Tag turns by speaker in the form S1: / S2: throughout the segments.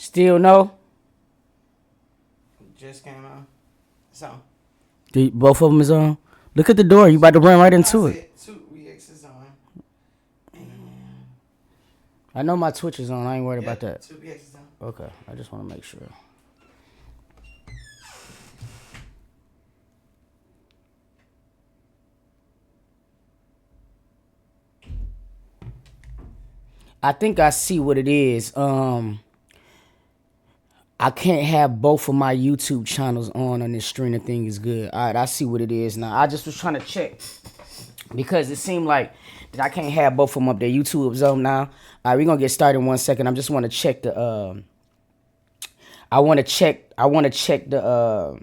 S1: Still no?
S2: Just came on. So.
S1: Both of them is on? Look at the door. You about to run right into it.
S2: Toot Reacts is on. And
S1: I know my Twitch is on. I ain't worried about that.
S2: Toot Reacts is on.
S1: Okay. I just want to make sure. I think I see what it is. I can't have both of my YouTube channels on this streaming thing is good. All right, I see what it is now. I just was trying to check because it seemed like that I can't have both of them up there. YouTube is on now. All right, we're gonna get started in 1 second. I just want to check the. I want to check the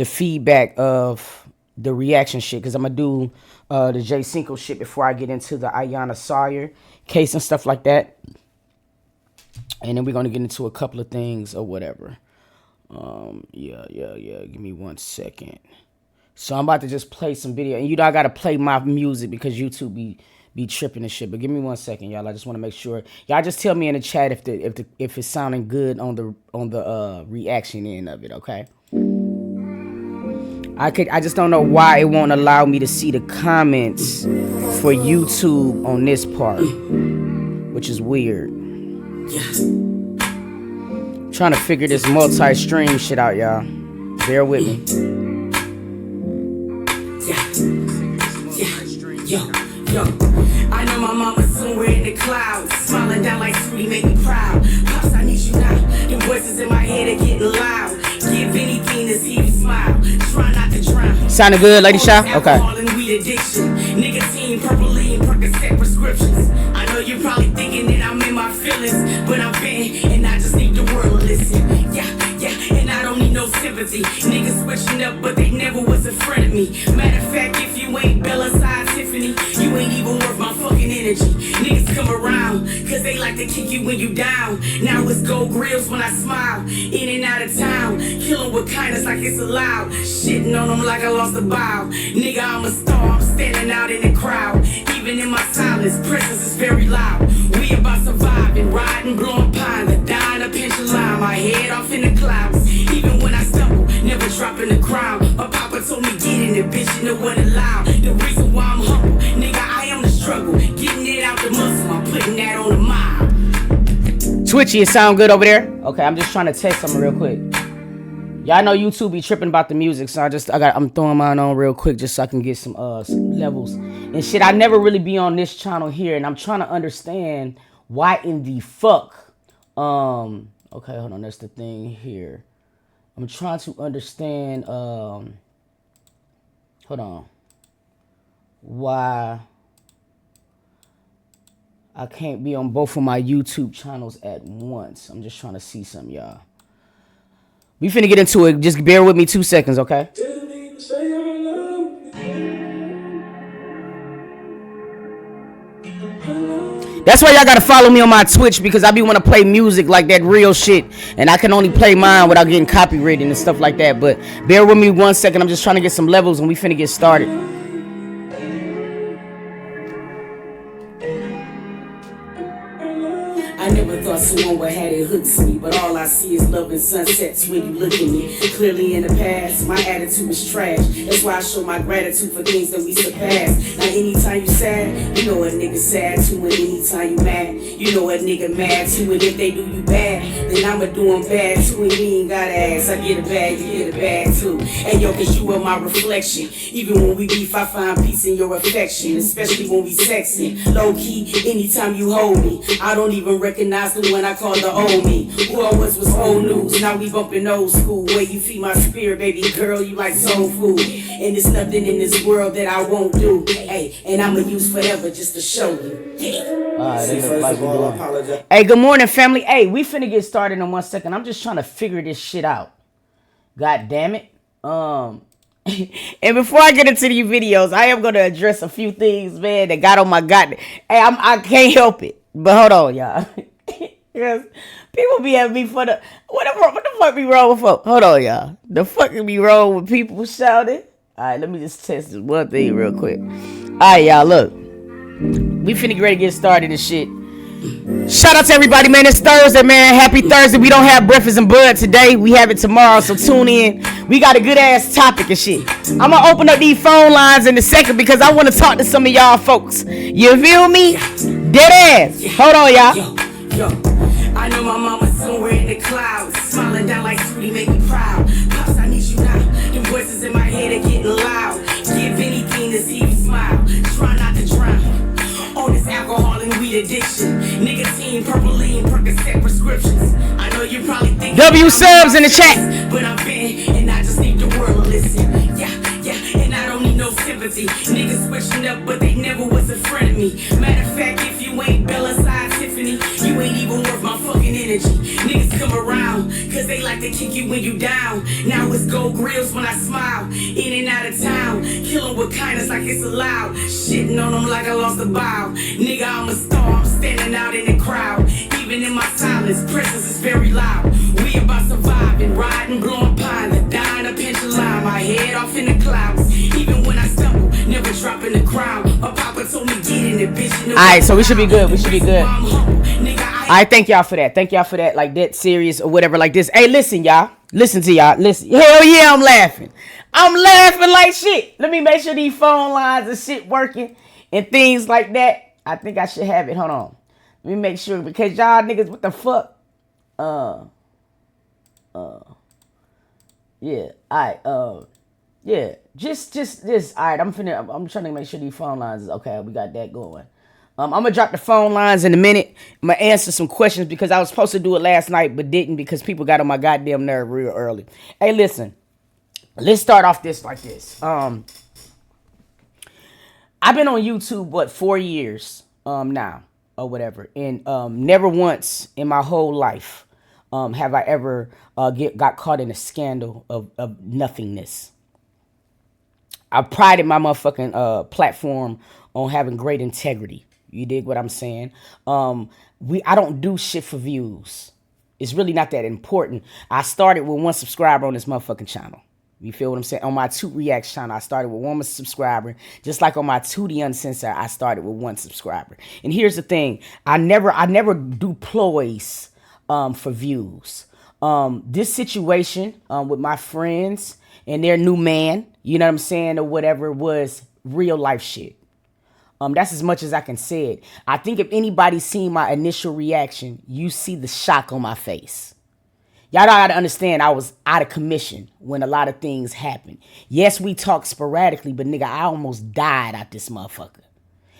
S1: feedback of the reaction shit because I'm gonna do the J Cinco shit before I get into the Ayanna Sawyer case and stuff like that. And then we're going to get into a couple of things or whatever. Yeah. Give me 1 second. So I'm about to just play some video. And I got to play my music because YouTube be tripping and shit. But give me 1 second, y'all. I just want to make sure. Y'all just tell me in the chat if it's sounding good on the reaction end of it, okay? I just don't know why it won't allow me to see the comments for YouTube on this part, which is weird. Yeah. Trying to figure this multi-stream shit out, y'all. Bear with me.
S3: Yo. I know my mama's somewhere in the clouds, smiling down like Tootie, make me proud. Pops, I need you now. The voices in my head are getting loud. Give anything to see you smile. Try not to drown.
S1: Sounding good, Lady Shaw? Okay.
S3: Nicotine, purple lean, Percocet prescriptions. I know you're probably thinking that I'm in my feelings, but I'm bent and I just need the world to listen. Yeah, and I don't need no sympathy. Niggas switching up, but they never was a friend of me. Matter of fact, if you ain't Bella side Tiffany, you ain't even worth my fucking energy. Niggas come around, cause they like to kick you when you down. Now it's gold grills when I smile. In and out of town, killing with kindness like it's allowed. Shitting on them like I lost a bow. Nigga, I'm a star, I'm standing out in the crowd. Even in my silence, presence is very loud. We about surviving, riding, blowing pine, the dying, a pinch of lime. My head off in the clouds. Even when I stumble, never dropping the crown. My papa told me get in it, bitch, you know what allowed. The reason why I'm humble, nigga, I am the struggle. Getting it out the muscle, I'm putting that on the mile.
S1: Twitchy, it sound good over there? Okay, I'm just trying to test something real quick. Y'all know YouTube be tripping about the music, so I'm throwing mine on real quick just so I can get some levels and shit. I never really be on this channel here, and I'm trying to understand why in the fuck. Okay, hold on. That's the thing here. I'm trying to understand. Hold on. Why I can't be on both of my YouTube channels at once. I'm just trying to see something, y'all. We finna get into it. Just bear with me 2 seconds, okay? That's why y'all gotta follow me on my Twitch because I be wanna play music like that real shit. And I can only play mine without getting copyrighted and stuff like that. But bear with me 1 second. I'm just trying to get some levels and we finna get started.
S3: I never thought someone would have it hooked to me, but all I see is love and sunsets when you look at me. Clearly in the past, my attitude was trash. That's why I show my gratitude for things that we surpassed. Now anytime you sad, you know a nigga sad too, and anytime you mad, you know a nigga mad too. And if they do you bad, then I'ma do them bad too. And you ain't gotta ask, I get a bag, you get a bag too. Hey yo, cause you are my reflection. Even when we beef, I find peace in your affection, especially when we sexing. Low key, anytime you hold me, I don't even recognize the one I call the old me. Who I was old news, now we bumping old school. Where you feed my spirit, baby girl, you like soul food. And there's nothing in this world that I won't do. Hey, and I'ma use forever just to show you.
S1: Hey, good morning, family. Hey, we finna get started in 1 second. I'm just trying to figure this shit out. God damn it. And before I get into these videos, I am gonna address a few things, man, that got on my goddamn. Hey, I can't help it. But hold on, y'all. Because people be having me for the... What the fuck be wrong with folks? Hold on, y'all. The fuck be wrong with people shouting? Alright, let me just test this one thing real quick. Alright, y'all, look. We finna get ready to get started and shit. Shout out to everybody, man. It's Thursday, man. Happy Thursday. We don't have breakfast and bud today. We have it tomorrow, so tune in. We got a good ass topic and shit. I'm gonna open up these phone lines in a second because I want to talk to some of y'all folks. You feel me? Dead ass. Hold on, y'all.
S3: Yo, I know my mama's somewhere in the clouds, smiling down like Tootie, make me proud. Pops, I need you now. The voices in my head are getting loud. Give anything to see you smile. Try not to drown on this alcohol and weed addiction. Nicotine, purpleine, Percocet prescriptions. I know you probably think
S1: W subs in the chat.
S3: but I'm been and I just need the world to listen. Yeah, and I don't need no sympathy. Niggas switching up, but they never was a friend of me. Matter of fact, if you ain't Bella side Tiffany, you ain't even worth my fucking energy. Niggas come around, cause they like to kick you when you down. Now it's gold grills when I smile. In and out of town, kill 'em with kindness like it's allowed. Shitting on them like I lost a bow. Nigga, I'm a star, I'm standing out in the crowd. Even in my silence, presence is very loud. We about surviving, riding, blowing pine, the dying a pension line. My head off in the clouds. Even when I stumble, never dropping the crown. My papa told me get in it, bitch.
S1: Alright, so we should be good. We should be good. Alright, thank y'all for that. Thank y'all for that. Like that serious or whatever like this. Hey, listen, y'all. Listen to y'all. Listen. Hell yeah, I'm laughing. I'm laughing like shit. Let me make sure these phone lines and shit working and things like that. I think I should have it. Hold on. Let me make sure because y'all niggas, what the fuck? Yeah. Alright. Yeah. Just this. Alright, I'm trying to make sure these phone lines is okay. We got that going. I'm gonna drop the phone lines in a minute. I'm gonna answer some questions because I was supposed to do it last night but didn't because people got on my goddamn nerve real early. Hey, listen. Let's start off this like this. I've been on YouTube 4 years now or whatever, and never once in my whole life have I ever got caught in a scandal of nothingness. I prided my motherfucking platform on having great integrity. You dig what I'm saying? I don't do shit for views. It's really not that important. I started with 1 subscriber on this motherfucking channel. You feel what I'm saying? On my Toot Reacts channel, I started with 1 subscriber. Just like on my Tootie Uncensored, I started with 1 subscriber. And here's the thing. I never do ploys for views. This situation with my friends and their new man, you know what I'm saying, or whatever, was real life shit. That's as much as I can say it. I think if anybody's seen my initial reaction, you see the shock on my face. Y'all gotta understand I was out of commission when a lot of things happened. Yes, we talk sporadically, but nigga, I almost died out this motherfucker.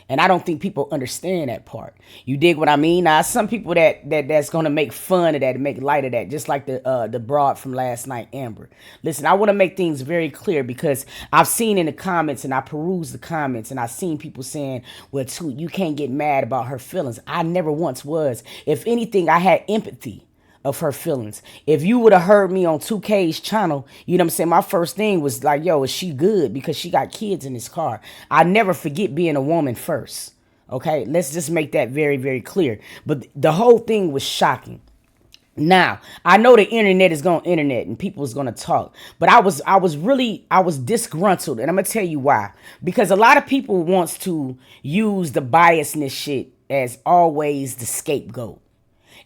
S1: And I don't think people understand that part. You dig what I mean? Now, some people that's gonna make fun of that and make light of that, just like the broad from last night, Amber. Listen, I want to make things very clear because I've seen in the comments and I perused the comments and I've seen people saying, well, Toot, you can't get mad about her feelings. I never once was. If anything, I had empathy of her feelings. If you would have heard me on 2K's channel, you know what I'm saying, my first thing was like, yo, is she good? Because she got kids in this car. I never forget being a woman first. Okay, let's just make that very, very clear. But the whole thing was shocking. Now, I know the internet is going to internet and people is going to talk, but I was disgruntled, and I'm going to tell you why. Because a lot of people wants to use the biasness shit as always the scapegoat.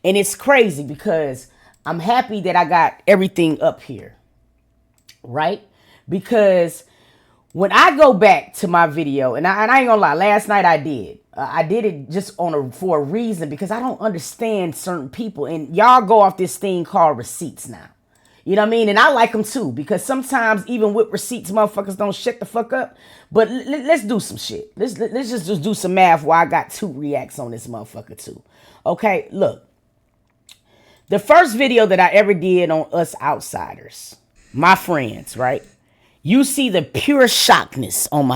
S1: And it's crazy because I'm happy that I got everything up here, right? Because when I go back to my video, and I ain't gonna lie, last night I did. I did it just for a reason because I don't understand certain people. And y'all go off this thing called receipts now. You know what I mean? And I like them too because sometimes even with receipts, motherfuckers don't shut the fuck up. But let's do some shit. Let's just do some math while I got 2 reacts on this motherfucker too. Okay, look. The first video that I ever did on Us Outsiders, my friends, right? You see the pure shockness on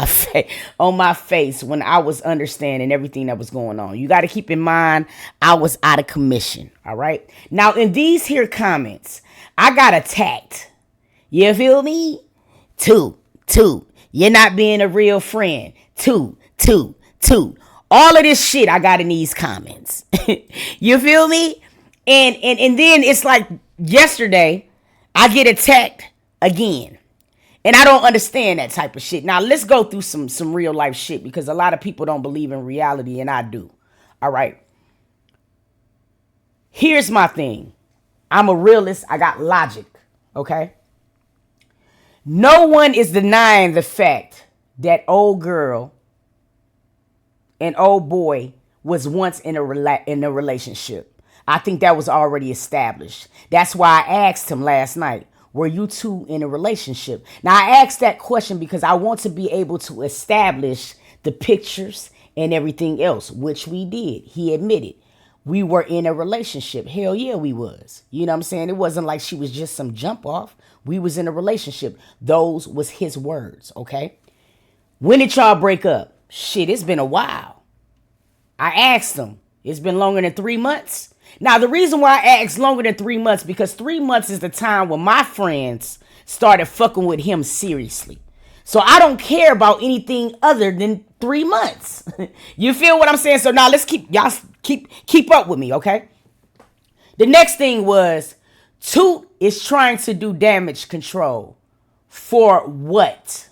S1: my face when I was understanding everything that was going on. You got to keep in mind, I was out of commission, all right? Now, in these here comments, I got attacked. You feel me? Toot, you're not being a real friend. Toot. All of this shit I got in these comments. You feel me? And then it's like yesterday, I get attacked again. And I don't understand that type of shit. Now, let's go through some real life shit because a lot of people don't believe in reality and I do. All right. Here's my thing. I'm a realist. I got logic. Okay? No one is denying the fact that old girl and old boy was once in a relationship. I think that was already established. That's why I asked him last night, were you two in a relationship? Now, I asked that question because I want to be able to establish the pictures and everything else, which we did. He admitted we were in a relationship. Hell yeah, we was. You know what I'm saying? It wasn't like she was just some jump off. We was in a relationship. Those was his words, okay? When did y'all break up? Shit, it's been a while. I asked him. It's been longer than 3 months. Now, the reason why I asked longer than 3 months, because 3 months is the time when my friends started fucking with him seriously. So I don't care about anything other than 3 months. You feel what I'm saying? So now let's keep up with me, okay? The next thing was Toot is trying to do damage control. For what?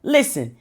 S1: Listen,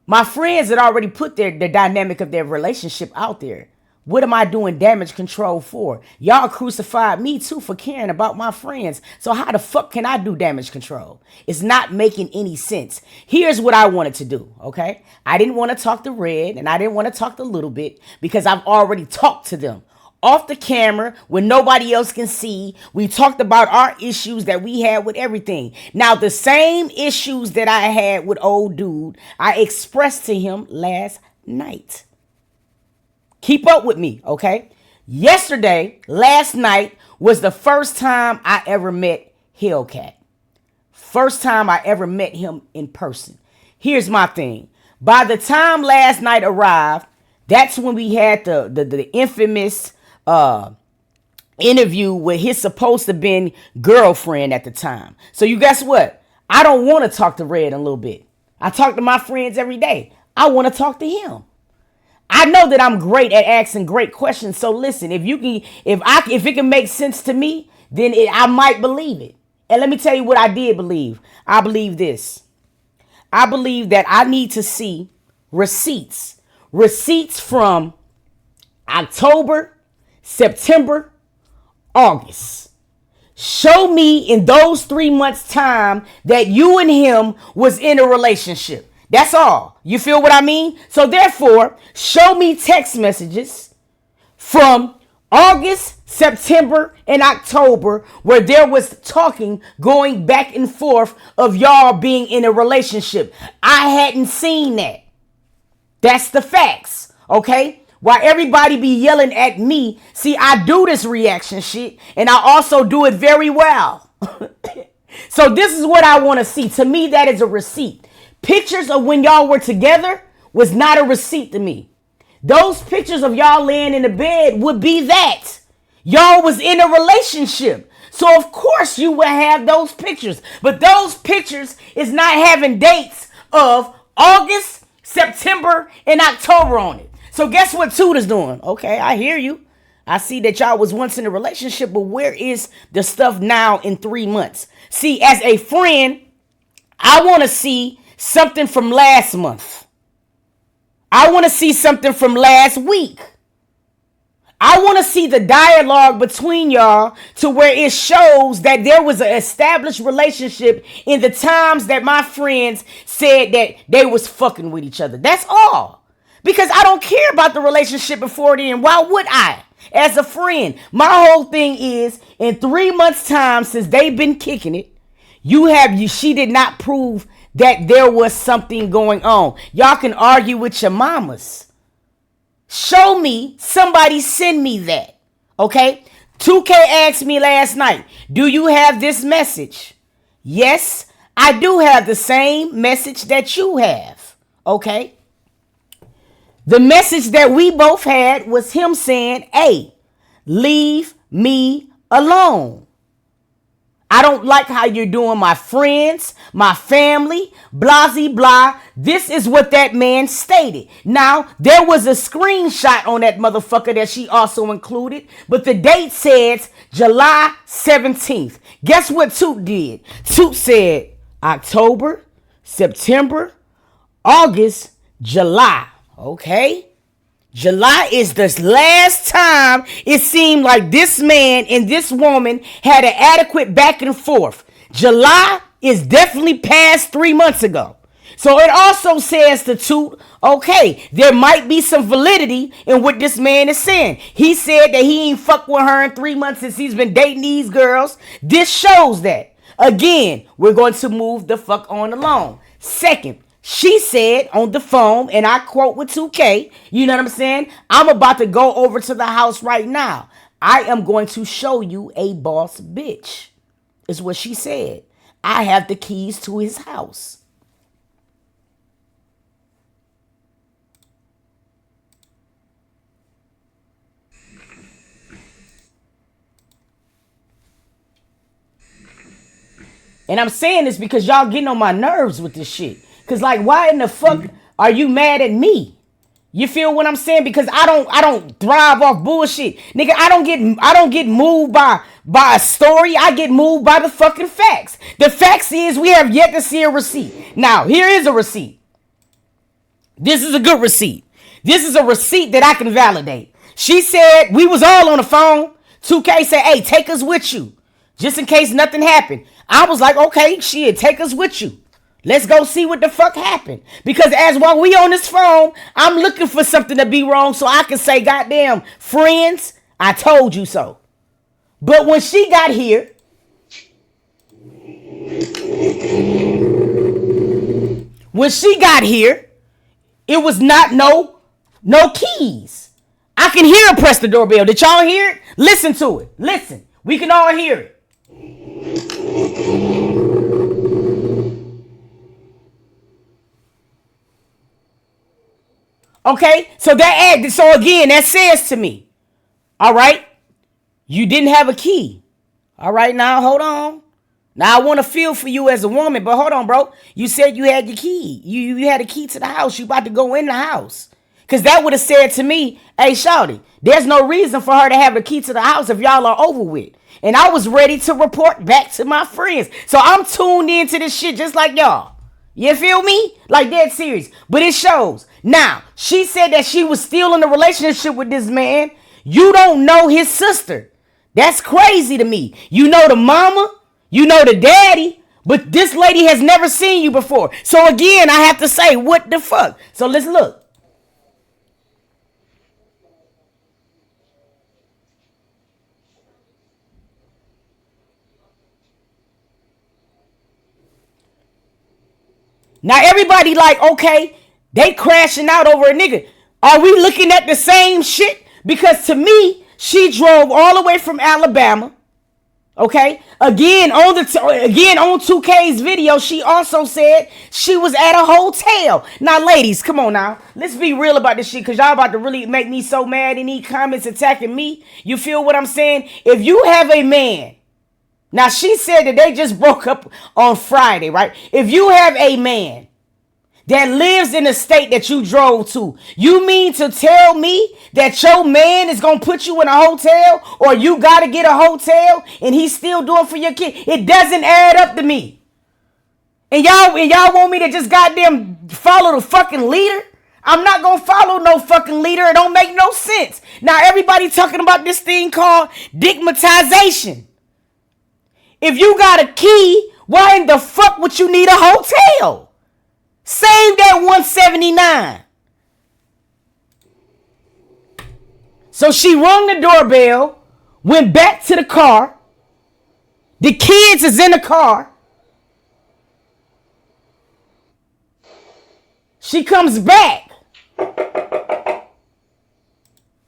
S1: my friends had already put the dynamic of their relationship out there. What am I doing damage control for? Y'all crucified me too for caring about my friends. So how the fuck can I do damage control? It's not making any sense. Here's what I wanted to do, okay? I didn't want to talk to Red and I didn't want to talk to Little Bit because I've already talked to them. Off the camera when nobody else can see. We talked about our issues that we had with everything. Now, the same issues that I had with old dude, I expressed to him last night. Keep up with me, okay? Last night, was the first time I ever met Hellcat. First time I ever met him in person. Here's my thing. By the time last night arrived, that's when we had the infamous interview with his supposed to been girlfriend at the time. So you guess what? I don't want to talk to Red a little bit. I talk to my friends every day. I want to talk to him. I know that I'm great at asking great questions. So listen, if it can make sense to me, then I might believe it. And let me tell you what I did believe. I believe this. I believe that I need to see receipts. Receipts from October, September, August. Show me in those 3 months' time that you and him was in a relationship. That's all. You feel what I mean? So therefore, show me text messages from August, September, and October where there was talking going back and forth of y'all being in a relationship. I hadn't seen that. That's the facts. Okay? While everybody be yelling at me, see, I do this reaction shit, and I also do it very well. So this is what I want to see. To me, that is a receipt. Pictures of when y'all were together was not a receipt to me. Those pictures of y'all laying in the bed would be that. Y'all was in a relationship. So of course you would have those pictures. But those pictures is not having dates of August, September, and October on it. So guess what Toot is doing? Okay, I hear you. I see that y'all was once in a relationship, but where is the stuff now in 3 months? See, as a friend, I want to see something from last month. I want to see something from last week. I want to see the dialogue between y'all to where it shows that there was an established relationship in the times that my friends said that they was fucking with each other. That's all. Because I don't care about the relationship before then. Why would I? As a friend, my whole thing is in 3 months' time since they've been kicking it, she did not prove that there was something going on. Y'all can argue with your mamas. Show me, somebody send me that. Okay? 2K asked me last night, do you have this message? Yes, I do have the same message that you have. Okay? The message that we both had was him saying, hey, leave me alone. I don't like how you're doing my friends, my family, blah, blah. This is what that man stated. Now, there was a screenshot on that motherfucker that she also included, but the date says July 17th. Guess what Toot did? Toot said October, September, August, July. Okay? July is the last time it seemed like this man and this woman had an adequate back and forth. July is definitely past 3 months ago. So it also says to Toot, okay, there might be some validity in what this man is saying. He said that he ain't fucked with her in 3 months since he's been dating these girls. This shows that. Again, we're going to move the fuck on along. Second, she said on the phone, and I quote with 2K, you know what I'm saying? I'm about to go over to the house right now. I am going to show you a boss bitch, is what she said. I have the keys to his house. And I'm saying this because y'all getting on my nerves with this shit. Cause like, why in the fuck are you mad at me? You feel what I'm saying? Because I don't thrive off bullshit. Nigga, I don't get moved by a story. I get moved by the fucking facts. The facts is we have yet to see a receipt. Now, here is a receipt. This is a good receipt. This is a receipt that I can validate. She said, we was all on the phone. 2K said, hey, take us with you. Just in case nothing happened. I was like, okay, shit, take us with you. Let's go see what the fuck happened. Because as while we on this phone, I'm looking for something to be wrong so I can say, goddamn, friends, I told you so. But when she got here, it was not no keys. I can hear her press the doorbell. Did y'all hear it? Listen to it. Listen. We can all hear it. Okay, so again, that says to me, all right, you didn't have a key. All right, now hold on. Now I want to feel for you as a woman, but hold on, bro. You said you had your key. You had a key to the house. You about to go in the house. Because that would have said to me, hey, Shawty, there's no reason for her to have the key to the house if y'all are over with. And I was ready to report back to my friends. So I'm tuned into this shit just like y'all. You feel me? Like dead serious. But it shows. Now, she said that she was still in a relationship with this man. You don't know his sister. That's crazy to me. You know the mama. You know the daddy. But this lady has never seen you before. So again, I have to say, what the fuck? So let's look. Now everybody like, okay, they crashing out over a nigga. Are we looking at the same shit? Because to me, she drove all the way from Alabama. Okay. Again on 2K's video, she also said she was at a hotel. Now, ladies, come on now. Let's be real about this shit, because y'all about to really make me so mad in these comments attacking me. You feel what I'm saying? If you have a man, now she said that they just broke up on Friday, right? If you have a man that lives in the state that you drove to, you mean to tell me that your man is going to put you in a hotel, or you got to get a hotel and he's still doing for your kid? It doesn't add up to me. And y'all want me to just goddamn follow the fucking leader? I'm not going to follow no fucking leader. It don't make no sense. Now everybody talking about this thing called digmatization. If you got a key, why in the fuck would you need a hotel? Save that $179. So she rung the doorbell, went back to the car. The kids is in the car. She comes back.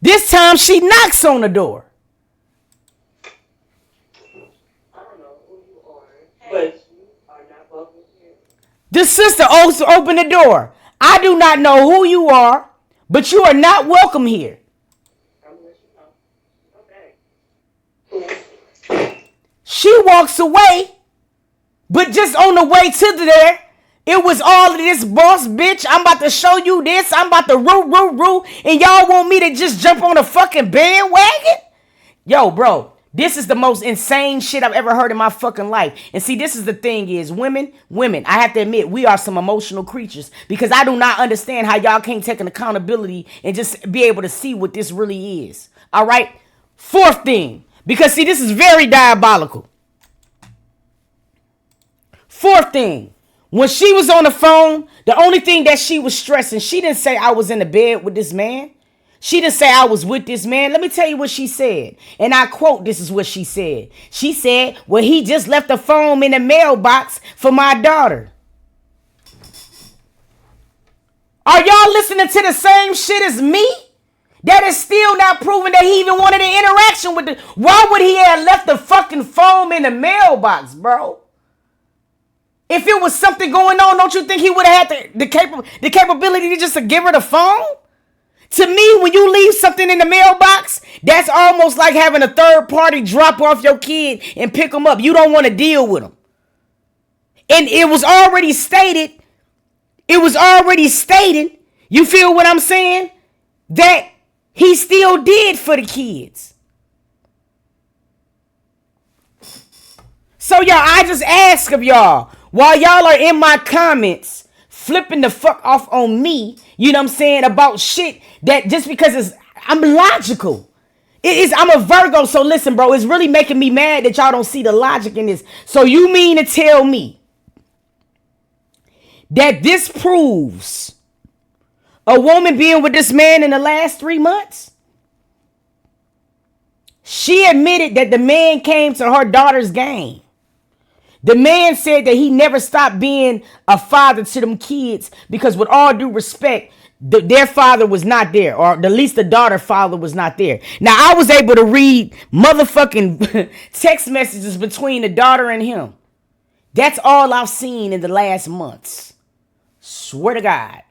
S1: This time she knocks on the door.
S4: But you are not welcome here.
S1: The sister also opened the door. I do not know who you are, but you are not welcome here.
S4: I'm gonna let you know. Okay.
S1: She walks away, but just on the way to there, it was all of this boss bitch. I'm about to show you this. I'm about to roo. And y'all want me to just jump on a fucking bandwagon? Yo, bro. This is the most insane shit I've ever heard in my fucking life. And see, this is the thing is, women, I have to admit, we are some emotional creatures because I do not understand how y'all can't take an accountability and just be able to see what this really is. All right? Fourth thing, because see, this is very diabolical. Fourth thing, when she was on the phone, the only thing that she was stressing, she didn't say I was in the bed with this man. She didn't say I was with this man. Let me tell you what she said. And I quote, this is what she said. She said, well, he just left the phone in the mailbox for my daughter. Are y'all listening to the same shit as me? That is still not proving that he even wanted an interaction with the... Why would he have left the fucking phone in the mailbox, bro? If it was something going on, don't you think he would have had the capability to just to give her the phone? To me, when you leave something in the mailbox, that's almost like having a third party drop off your kid and pick them up. You don't want to deal with them. And it was already stated, you feel what I'm saying? That he still did for the kids. So y'all, I just ask of y'all, while y'all are in my comments, flipping the fuck off on me, you know what I'm saying, about shit that just because I'm logical. I'm a Virgo, so listen, bro, it's really making me mad that y'all don't see the logic in this. So you mean to tell me that this proves a woman being with this man in the last 3 months? She admitted that the man came to her daughter's game. The man said that he never stopped being a father to them kids because with all due respect, their father was not there, or at least the daughter father was not there. Now, I was able to read motherfucking text messages between the daughter and him. That's all I've seen in the last months. Swear to God.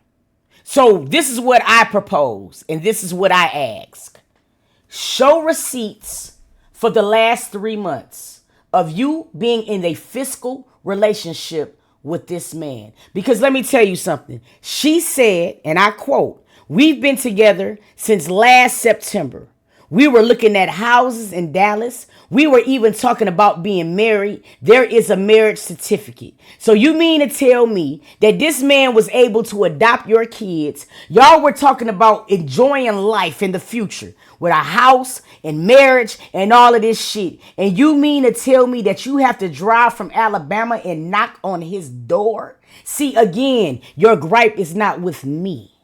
S1: So this is what I propose, and this is what I ask. Show receipts for the last 3 months of you being in a physical relationship with this man. Because let me tell you something. She said, and I quote, we've been together since last September. We were looking at houses in Dallas. We were even talking about being married. There is a marriage certificate. So you mean to tell me that this man was able to adopt your kids? Y'all were talking about enjoying life in the future with a house and marriage and all of this shit. And you mean to tell me that you have to drive from Alabama and knock on his door? See, again, your gripe is not with me.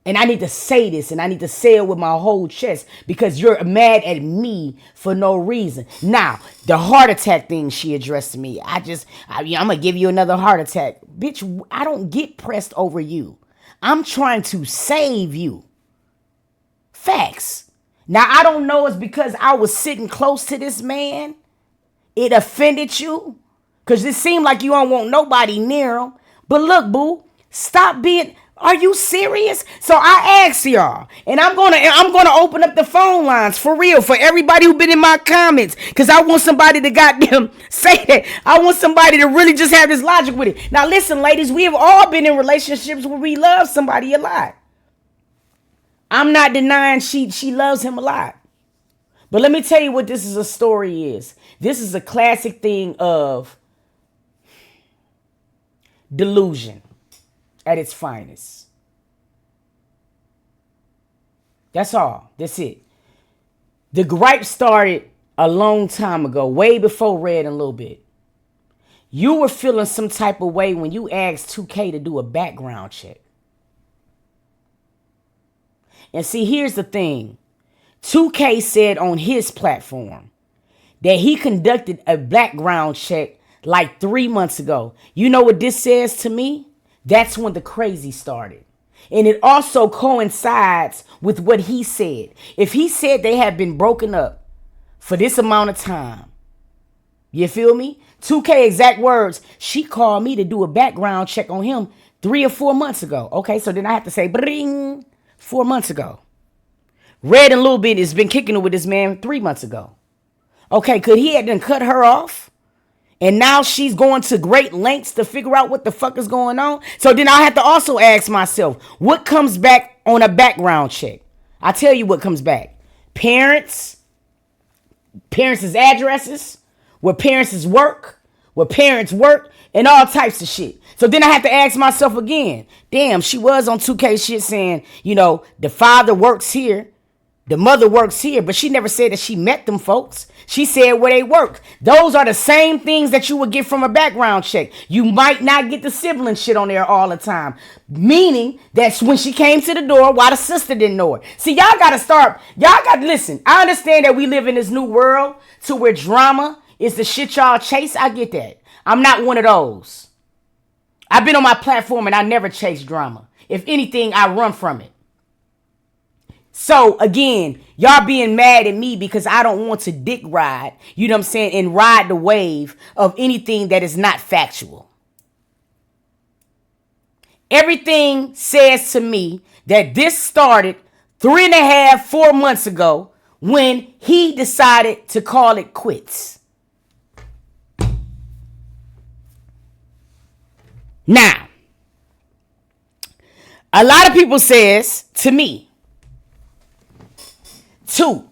S1: And I need to say this, and I need to say it with my whole chest because you're mad at me for no reason. Now, the heart attack thing she addressed to me, I'm going to give you another heart attack. Bitch, I don't get pressed over you. I'm trying to save you. Facts. Now, I don't know it's because I was sitting close to this man. It offended you because it seemed like you don't want nobody near him. But look, boo, stop being... Are you serious? So I ask y'all, and I'm gonna open up the phone lines for real for everybody who been in my comments, because I want somebody to goddamn say that. I want somebody to really just have this logic with it. Now listen, ladies, we have all been in relationships where we love somebody a lot. I'm not denying she loves him a lot. But let me tell you what this is a story is. This is a classic thing of delusion at its finest. That's all. That's it. The gripe started a long time ago, way before Red and Lil Bit. You were feeling some type of way when you asked 2K to do a background check. And see, here's the thing. 2K said on his platform that he conducted a background check like 3 months ago. You know what this says to me? That's when the crazy started. And it also coincides with what he said. If he said they had been broken up for this amount of time, you feel me? 2K exact words, she called me to do a background check on him 3 or 4 months ago. Okay, so then I have to say, bring 4 months ago. Red and Lil Bit has been kicking it with this man 3 months ago. Okay, could he have done cut her off? And now she's going to great lengths to figure out what the fuck is going on. So then I have to also ask myself, what comes back on a background check? I tell you what comes back. Parents, parents' addresses, where parents work, where parents work, and all types of shit. So then I have to ask myself again, damn, she was on 2K shit saying, you know, the father works here, the mother works here, but she never said that she met them folks. She said where they work. Those are the same things that you would get from a background check. You might not get the sibling shit on there all the time. Meaning that's when she came to the door, why the sister didn't know her. See, y'all gotta listen. I understand that we live in this new world to where drama is the shit y'all chase. I get that. I'm not one of those. I've been on my platform and I never chase drama. If anything, I run from it. So again, y'all being mad at me because I don't want to dick ride, you know what I'm saying, and ride the wave of anything that is not factual. Everything says to me that this started 3.5, 4 months ago when he decided to call it quits. Now, a lot of people says to me, Toot,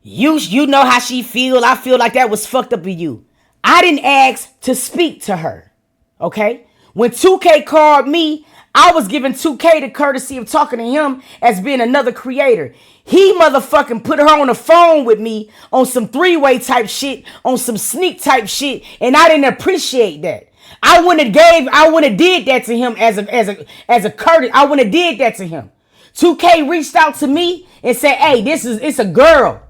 S1: you know how she feel. I feel like that was fucked up of you. I didn't ask to speak to her. Okay? When 2K called me, I was giving 2K the courtesy of talking to him as being another creator. He motherfucking put her on the phone with me on some three-way type shit, on some sneak type shit, and I didn't appreciate that. I wouldn't have did that to him as a courtesy. I wouldn't have did that to him. 2K reached out to me and said, hey, it's a girl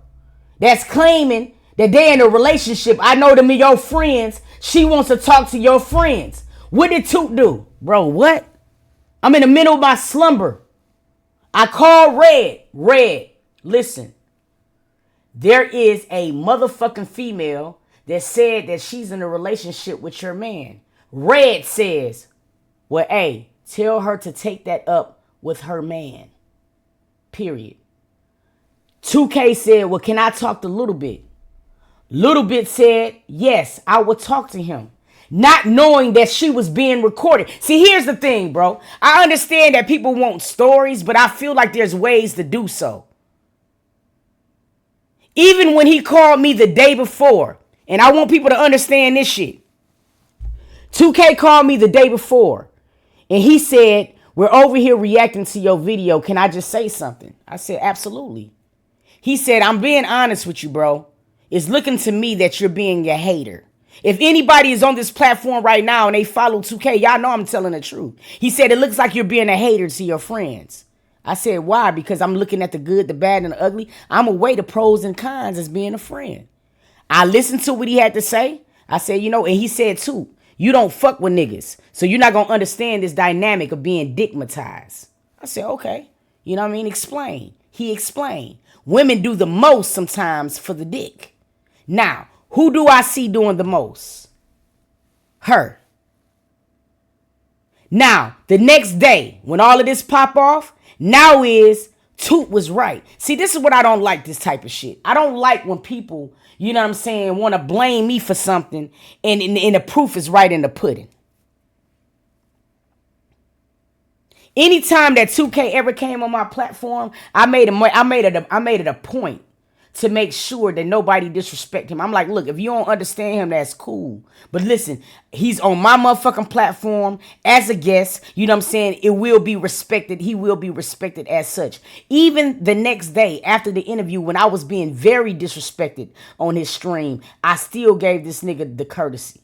S1: that's claiming that they in a relationship. I know them are your friends. She wants to talk to your friends. What did Toot do? Bro, what? I'm in the middle of my slumber. I called Red. Red, listen. There is a motherfucking female that said that she's in a relationship with your man. Red says, well, hey, tell her to take that up with her man. Period. 2K said, well, can I talk to Little Bit? Little Bit said, yes, I will talk to him. Not knowing that she was being recorded. See, here's the thing, bro. I understand that people want stories, but I feel like there's ways to do so. Even when he called me the day before, and I want people to understand this shit. 2K called me the day before, and he said, we're over here reacting to your video. Can I just say something? I said, absolutely. He said, I'm being honest with you, bro. It's looking to me that you're being a hater. If anybody is on this platform right now and they follow 2K, y'all know I'm telling the truth. He said, it looks like you're being a hater to your friends. I said, why? Because I'm looking at the good, the bad, and the ugly. I'm going to weigh the pros and cons as being a friend. I listened to what he had to say. I said, you know, and he said, too, you don't fuck with niggas. So you're not going to understand this dynamic of being dickmatized. I said, okay. You know what I mean? Explain. He explained. Women do the most sometimes for the dick. Now, who do I see doing the most? Her. Now, the next day, when all of this pop off, now is Toot was right. See, this is what I don't like, this type of shit. I don't like when people, you know what I'm saying, want to blame me for something and the proof is right in the pudding. Anytime that 2K ever came on my platform, I made it a point to make sure that nobody disrespect him. I'm like, look, if you don't understand him, that's cool. But listen, he's on my motherfucking platform as a guest. You know what I'm saying? It will be respected. He will be respected as such. Even the next day after the interview, when I was being very disrespected on his stream, I still gave this nigga the courtesy.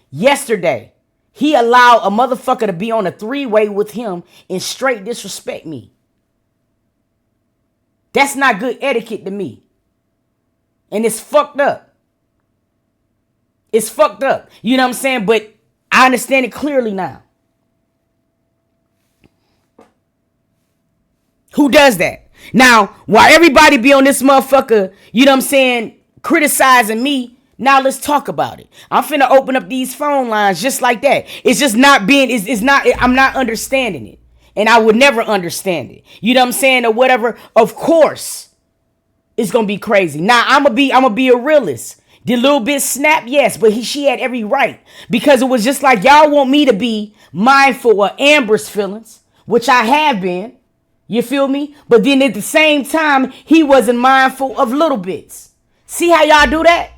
S1: Yesterday, he allowed a motherfucker to be on a three-way with him and straight disrespect me. That's not good etiquette to me. And it's fucked up. It's fucked up. You know what I'm saying? But I understand it clearly now. Who does that? Now, while everybody be on this motherfucker, you know what I'm saying, criticizing me, now let's talk about it. I'm finna open up these phone lines just like that. It's just not being, I'm not understanding it. And I would never understand it. You know what I'm saying? Or whatever. Of course. It's gonna be crazy. Now I'm gonna be a realist. Did Little Bit snap? Yes, but she had every right, because it was just like y'all want me to be mindful of Amber's feelings, which I have been. You feel me? But then at the same time, he wasn't mindful of Little Bit's. See how y'all do that?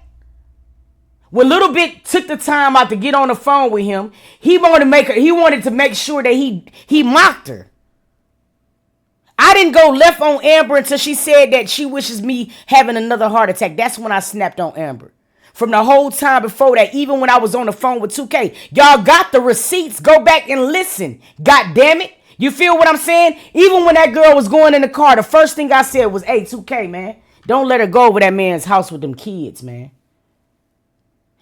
S1: When Little Bit took the time out to get on the phone with him, he wanted to make sure that he mocked her. I didn't go left on Amber until she said that she wishes me having another heart attack. That's when I snapped on Amber. From the whole time before that, even when I was on the phone with 2K, y'all got the receipts. Go back and listen. God damn it. You feel what I'm saying? Even when that girl was going in the car, the first thing I said was, hey, 2K, man, don't let her go over that man's house with them kids, man.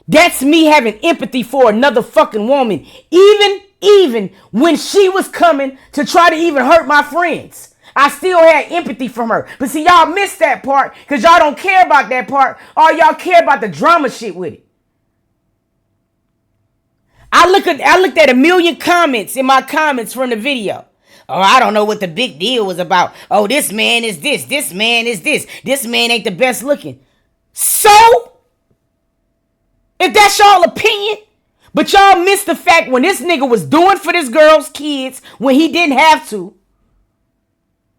S1: That's me having empathy for another fucking woman. Even when she was coming to try to even hurt my friends. I still had empathy from her. But see, y'all missed that part because y'all don't care about that part. Or y'all care about the drama shit with it. I looked at a million comments in my comments from the video. Oh, I don't know what the big deal was about. Oh, this man is this. This man is this. This man ain't the best looking. So, if that's y'all opinion, but y'all missed the fact when this nigga was doing for this girl's kids when he didn't have to.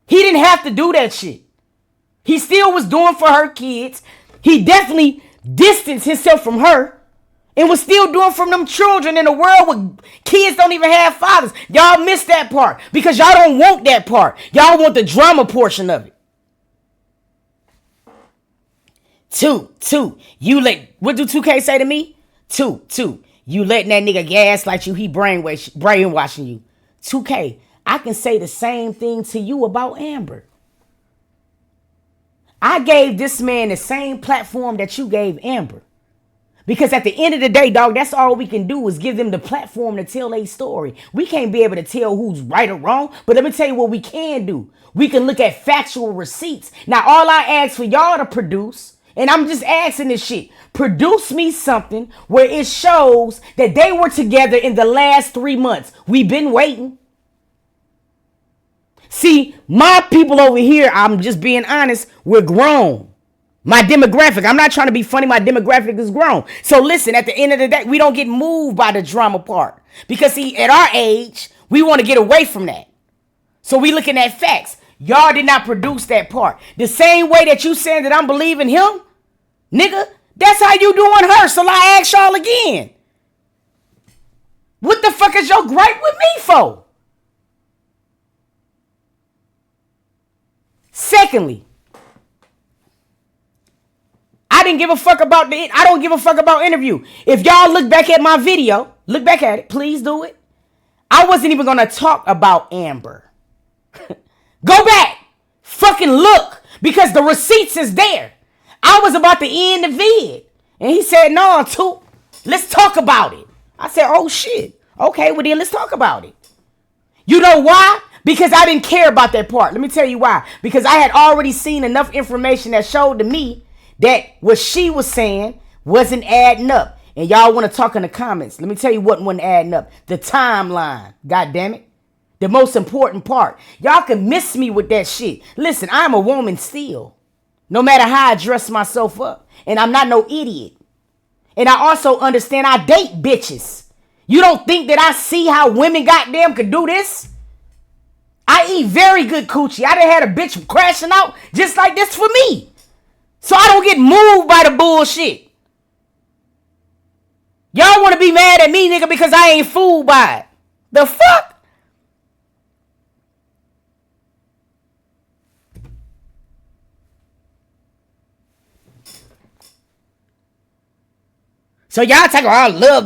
S1: He didn't have to do that shit. He still was doing for her kids. He definitely distanced himself from her and was still doing from them children in a world where kids don't even have fathers. Y'all missed that part because y'all don't want that part. Y'all want the drama portion of it. Toot, you what do 2K say to me? Toot, you letting that nigga gaslight you, he brainwashing you. 2K, I can say the same thing to you about Amber. I gave this man the same platform that you gave Amber. Because at the end of the day, dog, that's all we can do is give them the platform to tell a story. We can't be able to tell who's right or wrong, but let me tell you what we can do. We can look at factual receipts. Now, all I ask for y'all to produce, and I'm just asking this shit, produce me something where it shows that they were together in the last 3 months. We've been waiting. See, my people over here, I'm just being honest, we're grown. My demographic, I'm not trying to be funny, my demographic is grown. So listen, at the end of the day, we don't get moved by the drama part. Because see, at our age, we want to get away from that. So we looking at facts. Y'all did not produce that part. The same way that you saying that I'm believing him, nigga, that's how you doing her. So I ask y'all again. What the fuck is your gripe with me for? Secondly, I don't give a fuck about interview. If y'all look back at my video, look back at it, please do it. I wasn't even gonna talk about Amber. Go back, fucking look, because the receipts is there. I was about to end the vid, and he said, "No, Toot, let's talk about it." I said, "Oh shit, okay, well then let's talk about it." You know why? Because I didn't care about that part. Let me tell you why. Because I had already seen enough information that showed to me that what she was saying wasn't adding up. And y'all want to talk in the comments. Let me tell you what wasn't adding up. The timeline. God damn it. The most important part. Y'all can miss me with that shit. Listen, I'm a woman still. No matter how I dress myself up. And I'm not no idiot. And I also understand I date bitches. You don't think that I see how women goddamn could do this? I eat very good coochie. I done had a bitch crashing out just like this for me. So I don't get moved by the bullshit. Y'all want to be mad at me, nigga, because I ain't fooled by it. The fuck? So y'all talking about a little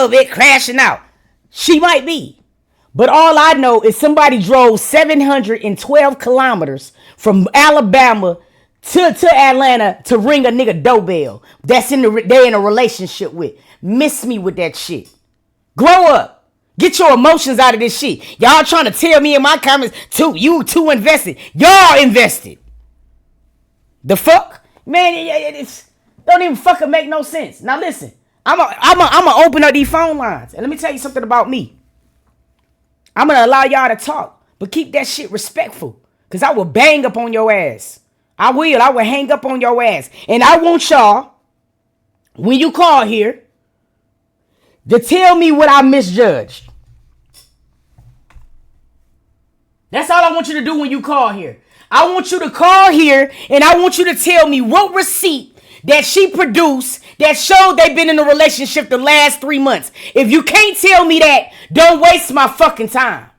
S1: bit crashing out. She might be. But all I know is somebody drove 712 kilometers from Alabama to Atlanta to ring a nigga doorbell that's they're in a relationship with. Miss me with that shit. Grow up. Get your emotions out of this shit. Y'all trying to tell me in my comments, you too invested. Y'all invested. The fuck? Man, it's don't even fucking make no sense. Now listen, I'm gonna open up these phone lines. And let me tell you something about me. I'm going to allow y'all to talk, but keep that shit respectful, because I will bang up on your ass. I will hang up on your ass. And I want y'all, when you call here, to tell me what I misjudged. That's all I want you to do when you call here. I want you to call here, and I want you to tell me what receipt that she produced that showed they've been in a relationship the last 3 months. If you can't tell me that, don't waste my fucking time.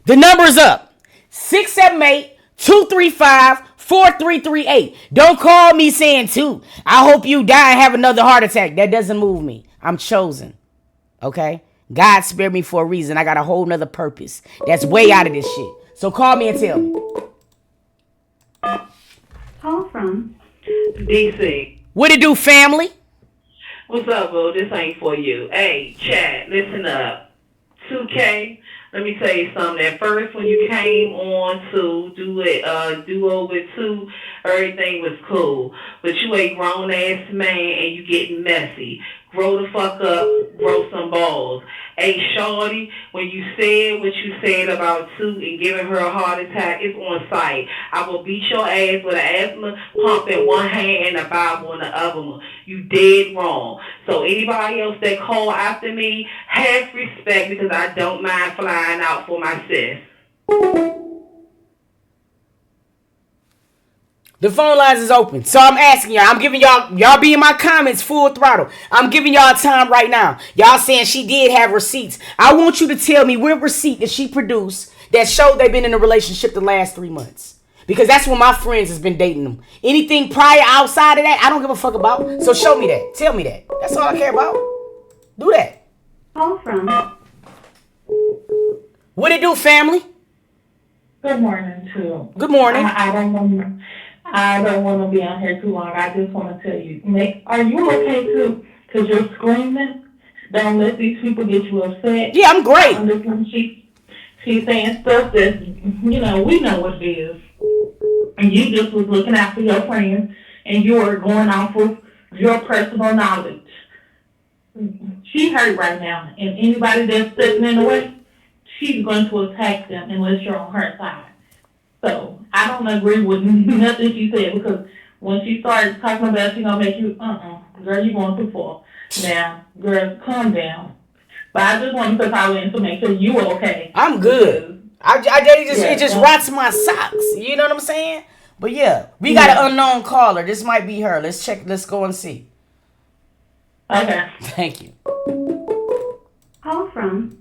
S1: The number's up. 678-235-4338. Don't call me saying Toot, I hope you die and have another heart attack. That doesn't move me. I'm chosen. Okay? God spared me for a reason. I got a whole nother purpose. That's way out of this shit. So call me and tell me.
S5: Call from
S6: DC.
S1: What it do, family?
S6: What's up, boo? This ain't for you. Hey, chat, listen up. 2K, let me tell you something. At first, when you came on to duo with 2, everything was cool. But you a grown-ass man and you getting messy. Grow the fuck up, grow some balls. Hey, Shawty, when you said what you said about Toot and giving her a heart attack, it's on site. I will beat your ass with an asthma pump in one hand and a Bible in the other one. You dead wrong. So anybody else that call after me, have respect because I don't mind flying out for my sis.
S1: The phone lines is open. So I'm asking y'all. I'm giving y'all be in my comments full throttle. I'm giving y'all time right now. Y'all saying she did have receipts. I want you to tell me what receipt that she produced that showed they've been in a relationship the last 3 months. Because that's when my friends has been dating them. Anything prior outside of that, I don't give a fuck about. So show me that. Tell me that. That's all I care about. Do that.
S5: call from
S1: What it do, family?
S7: Good morning, too.
S1: Good morning.
S7: I don't want to be on here too long. I just want to tell you, are you okay too? Because you're screaming. Don't let these people get you upset.
S1: Yeah, I'm great.
S7: She's saying stuff that, we know what it is. And you just was looking after your friends, and you are going off of your personal knowledge. She hurt right now, and anybody that's stepping in the way, she's going to attack them unless you're on her side. So I don't agree with nothing she said because when she starts talking about she gonna make you, girl, you going too far. Now, girl, calm down. But I just wanted to call in to make sure you were okay.
S1: I'm good. It just rots my socks. You know what I'm saying? But yeah, we got an unknown caller. This might be her. Let's check. Let's go and see.
S7: Okay.
S1: Thank you.
S5: call from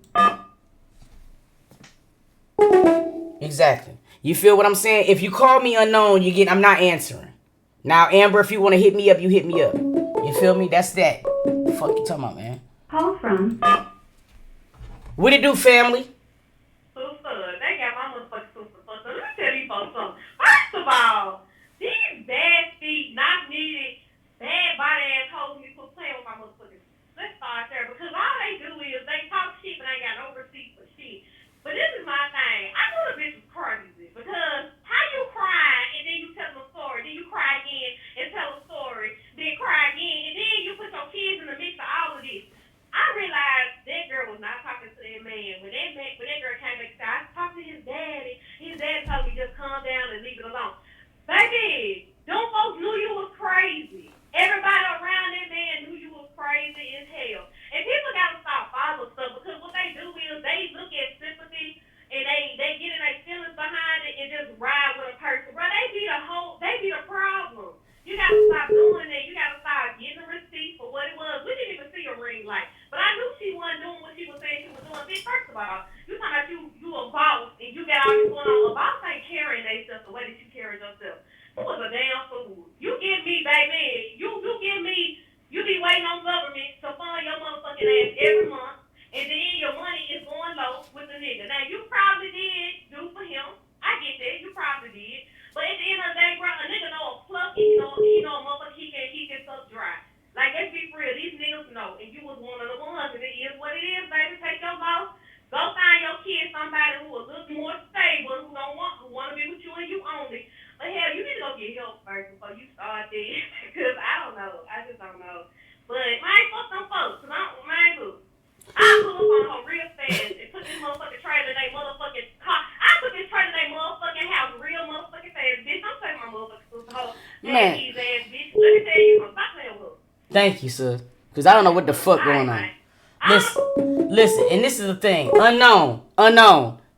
S1: Exactly. You feel what I'm saying? If you call me unknown, I'm not answering. Now, Amber, if you want to hit me up, you hit me up. You feel me? That's that. The fuck you talking about, man?
S5: call from
S1: What it do, family?
S8: Sister, they got my motherfucking sister fucked up. Let me tell you folks something. First of all, these bad feet, not needed, bad body ass hoes need to quit playing with my motherfuckers. Let's start there because all they do is they talk shit but ain't got no receipts for shit. But this is my thing. I know the bitch was crazy because how you cry and then you tell them a story, then you cry again and tell a story, then cry again, and then you put your kids in the mix of all of this. I realized that girl was not talking to that man. When that girl came back, I talked to his daddy. His dad told me just calm down and leave it alone. Baby, them folks knew you was crazy. Everybody around that man knew you was crazy as hell. And people gotta stop following stuff because what they do is they look at sympathy and they get in their feelings behind it and just ride with a person. Bro, they be the problem. You gotta stop doing that. You gotta start getting a receipt for what it was. We didn't even see a ring light. But I knew she wasn't doing what she was saying she was doing. Bitch, first of all, you talking about you a boss and you got all this going on. A boss ain't carrying themselves the way that you carry yourself. You was a damn fool. You give me, baby, you give me, you be waiting on government to fund your motherfucking ass every month, and then your money is going low with the nigga. Now, you probably did do for him. I get that. You probably did. But at the end of the day, bro, a nigga know a plug, and he know a motherfucker he can suck dry. Like, let's be real. These niggas know, and you was one of the ones, and it is what it is, baby. Take your loss. Go find your kid somebody who a little more stable, who want to be with you and you only. But hell, you need to go get help first before you start there. Because I don't know. I just don't know. But man, fuck them folks. Cause I pull up on her real fast and put this motherfucking trailer in their motherfucking car. I put this trailer in their motherfucking house real motherfucking fast. Bitch, I'm taking my motherfucking sister hoe.
S1: Man.
S8: These ass bitch. Let me tell you, I'm not playing with her.
S1: Thank you, sir. Because I don't know what the fuck going on. Listen, and this is the thing. Unknown.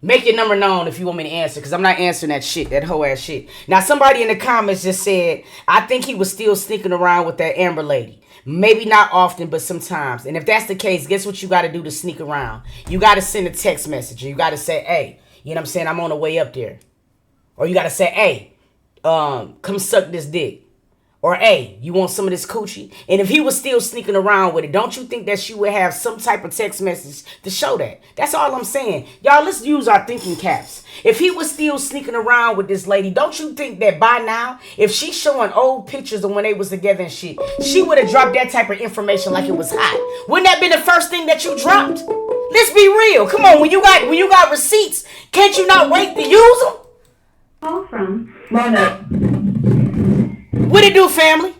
S1: Make your number known if you want me to answer, because I'm not answering that shit, that whole ass shit. Now, somebody in the comments just said, I think he was still sneaking around with that Amber lady. Maybe not often, but sometimes. And if that's the case, guess what you got to do to sneak around? You got to send a text message. You got to say, hey, you know what I'm saying? I'm on the way up there. Or you got to say, hey, come suck this dick. Or, hey, you want some of this coochie? And if he was still sneaking around with it, don't you think that she would have some type of text message to show that? That's all I'm saying. Y'all, let's use our thinking caps. If he was still sneaking around with this lady, don't you think that by now, if she's showing old pictures of when they was together and shit, she would have dropped that type of information like it was hot? Wouldn't that been the first thing that you dropped? Let's be real. Come on, when you got receipts, can't you not wait to use them?
S5: Call from.
S7: Mona.
S1: What it do, family?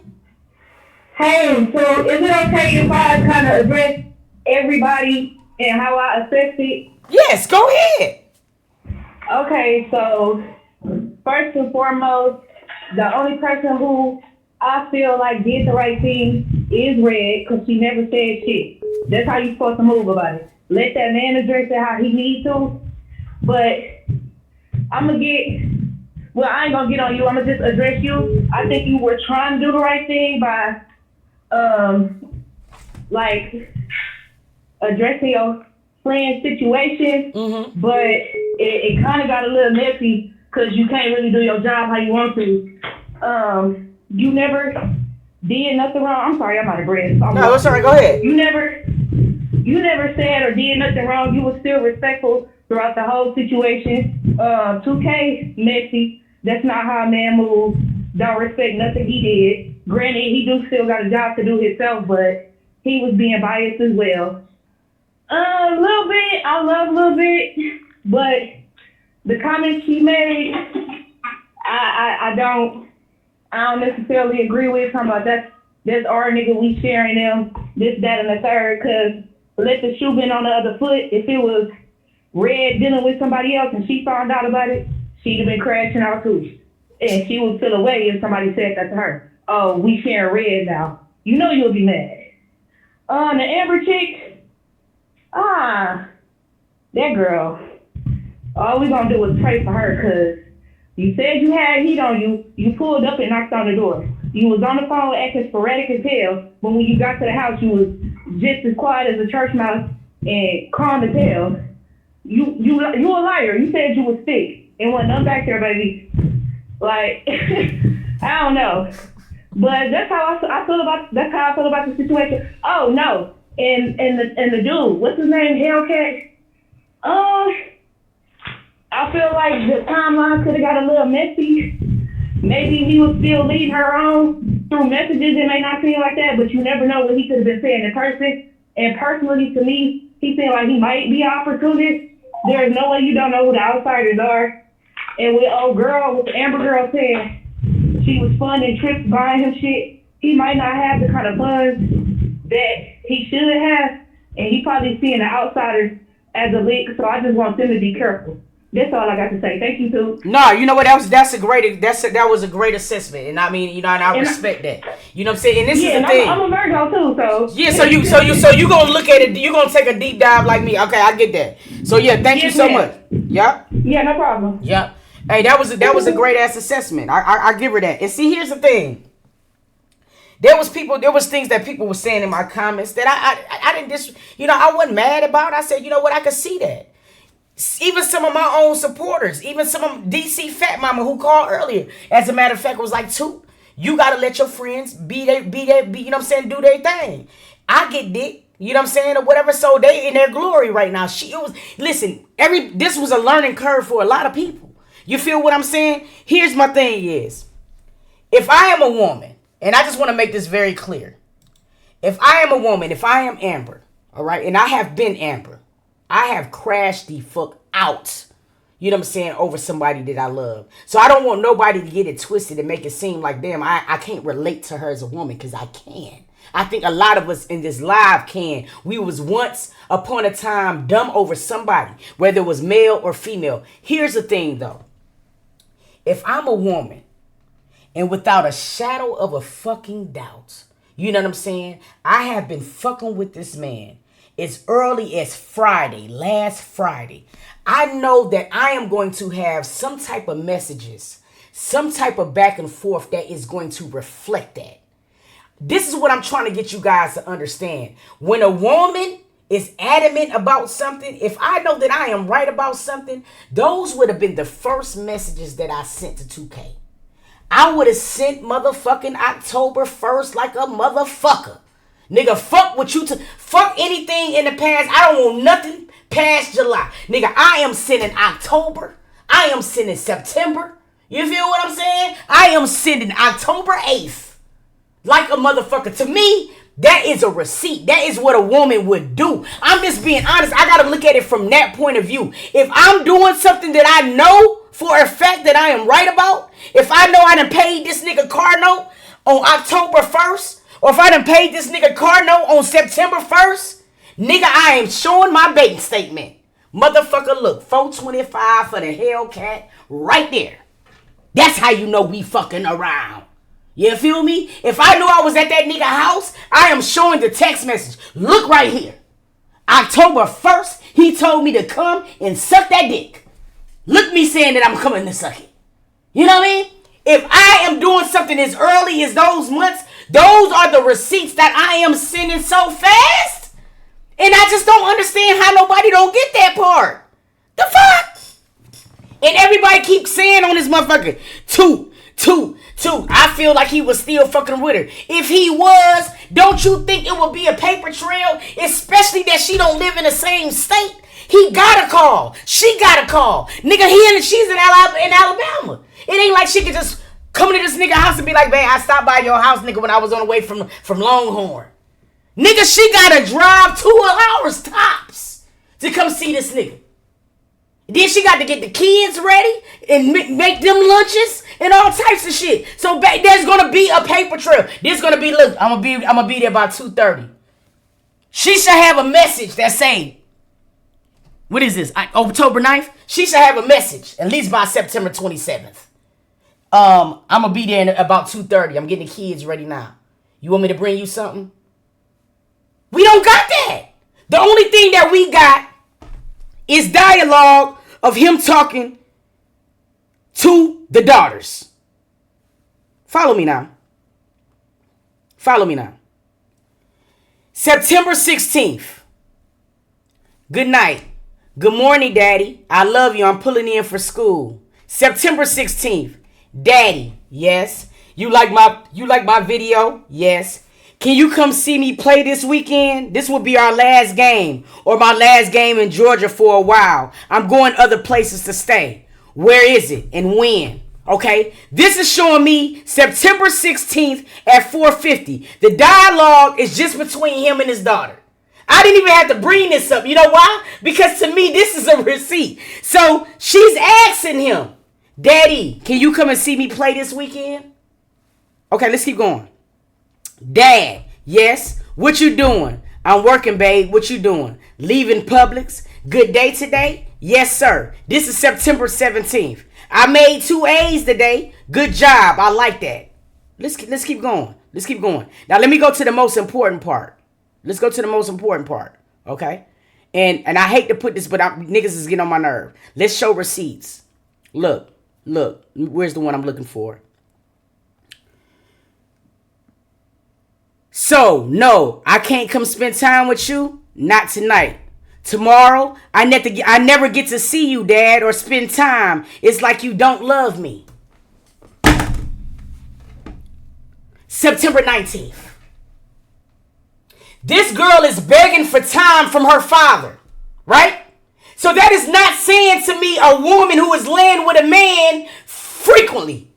S7: Hey, so is it okay if I kind of address everybody and how I assess it?
S1: Yes, go ahead.
S7: Okay, so first and foremost, the only person who I feel like did the right thing is Red, because she never said shit. That's how you supposed to move about it. Let that man address it how he needs to. But I'm going to well, I ain't going to get on you. I'm going to just address you. I think you were trying to do the right thing by, addressing your friend's situation.
S1: Mm-hmm.
S7: But it kind of got a little messy because you can't really do your job how you want to. You never did nothing wrong. I'm sorry, I'm out of breath.
S1: No, it's all right. Go ahead.
S7: You never said or did nothing wrong. You were still respectful throughout the whole situation. 2K, messy. That's not how a man moves. Don't respect nothing he did. Granted, he do still got a job to do himself, but he was being biased as well. A little bit. I love a little bit. But the comments she made, I don't necessarily agree with. Talking about that's our nigga, we sharing them, this, that, and the third, because let the shoe been on the other foot. If it was Red dealing with somebody else and she found out about it, she'd have been crashing out too. And she would feel away if somebody said that to her. Oh, we sharing Red now. You know you'll be mad. The Amber chick, that girl, all we gonna do is pray for her, because you said you had heat on you. You pulled up and knocked on the door. You was on the phone acting sporadic as hell, but when you got to the house, you was just as quiet as a church mouse and calm as hell. You a liar. You said you was sick and wasn't nothing back there, baby. Like, I don't know. But that's how I feel about the situation. Oh no. And the dude, what's his name? Hellcat? I feel like the timeline could have got a little messy. Maybe he was still leading her on through messages. It may not seem like that, but you never know what he could have been saying in person. And personally, to me, he seemed like he might be an opportunist. There's no way you don't know who the outsiders are. And with the Amber girl saying she was funding trips, buying him shit, he might not have the kind of funds that he should have. And he probably seeing the outsiders as a leak. So I just want them to be careful. That's all I got to say. Thank you, Toot.
S1: No, you know what? That was a great assessment, and I mean, you know, and I respect that. You know what I'm saying? And this is the thing.
S7: I'm a Virgo too, so
S1: yeah. So you gonna look at it? You gonna take a deep dive like me? Okay, I get that. So yeah, thank you so much. Yeah.
S7: Yeah, no problem.
S1: Yeah. Hey, that was a great ass assessment. I give her that. And see, here's the thing. There was things that people were saying in my comments that I didn't I wasn't mad about. I said, you know what? I could see that. Even some of my own supporters, even some of DC Fat Mama who called earlier. As a matter of fact, it was like, Toot, you gotta let your friends be you know what I'm saying, do their thing. I get dick, you know what I'm saying, or whatever. So they in their glory right now. This was a learning curve for a lot of people. You feel what I'm saying? Here's my thing is, if I am a woman, and I just want to make this very clear. If I am a woman, if I am Amber, all right, and I have been Amber, I have crashed the fuck out, you know what I'm saying, over somebody that I love. So I don't want nobody to get it twisted and make it seem like, damn, I can't relate to her as a woman, because I can. I think a lot of us in this live can. We was once upon a time dumb over somebody, whether it was male or female. Here's the thing, though. If I'm a woman, and without a shadow of a fucking doubt, you know what I'm saying, I have been fucking with this man. as early as Friday, last Friday, I know that I am going to have some type of messages, some type of back and forth that is going to reflect that. This is what I'm trying to get you guys to understand. When a woman is adamant about something, if I know that I am right about something, those would have been the first messages that I sent to 2K. I would have sent motherfucking October 1st like a motherfucker. Nigga, fuck what you fuck anything in the past. I don't want nothing past July. Nigga, I am sending October. I am sending September. You feel what I'm saying? I am sending October 8th. Like a motherfucker. To me, that is a receipt. That is what a woman would do. I'm just being honest. I gotta look at it from that point of view. If I'm doing something that I know for a fact that I am right about, if I know I done paid this nigga car note on October 1st, or if I done paid this nigga car note on September 1st, nigga, I am showing my bank statement. Motherfucker, look, 425 for the Hellcat right there. That's how you know we fucking around. You feel me? If I knew I was at that nigga house, I am showing the text message. Look right here. October 1st, he told me to come and suck that dick. Look me saying that I'm coming to suck it. You know what I mean? If I am doing something as early as those months, those are the receipts that I am sending so fast. And I just don't understand how nobody don't get that part. The fuck? And everybody keeps saying on this motherfucker, Toot. I feel like he was still fucking with her. If he was, don't you think it would be a paper trail? Especially that she don't live in the same state. He got a call. She got a call. Nigga, she's in Alabama. It ain't like she could just come to this nigga house and be like, man, I stopped by your house, nigga, when I was on the way from Longhorn. Nigga, she gotta drive 2 hours tops to come see this nigga. Then she got to get the kids ready and make them lunches and all types of shit. So there's gonna be a paper trail. There's gonna be, look, I'm gonna be there by 2:30. She should have a message that say, what is this? October 9th? She should have a message at least by September 27th. I'm gonna be there in about 2:30. I'm getting the kids ready now. You want me to bring you something? We don't got that. The only thing that we got is dialogue of him talking to the daughters. Follow me now. September 16th. Good night. Good morning, Daddy. I love you. I'm pulling in for school. September 16th. Daddy, yes. You like my video? Yes. Can you come see me play this weekend? This will be our last game, or my last game in Georgia for a while. I'm going other places to stay. Where is it and when? Okay, this is showing me September 16th at 4:50. The dialogue is just between him and his daughter. I didn't even have to bring this up. You know why? Because to me, this is a receipt. So she's asking him, Daddy, can you come and see me play this weekend? Okay, let's keep going. Dad, yes. What you doing? I'm working, babe. What you doing? Leaving Publix. Good day today? Yes, sir. This is September 17th. I made 2 A's today. Good job. I like that. Let's keep going. Now let me go to the most important part. Okay? And I hate to put this, but niggas is getting on my nerve. Let's show receipts. Look. Where's the one I'm looking for? So, no, I can't come spend time with you. Not tonight. Tomorrow, I never get to see you, Dad, or spend time. It's like you don't love me. September 19th. This girl is begging for time from her father, right? So that is not saying to me a woman who is laying with a man frequently.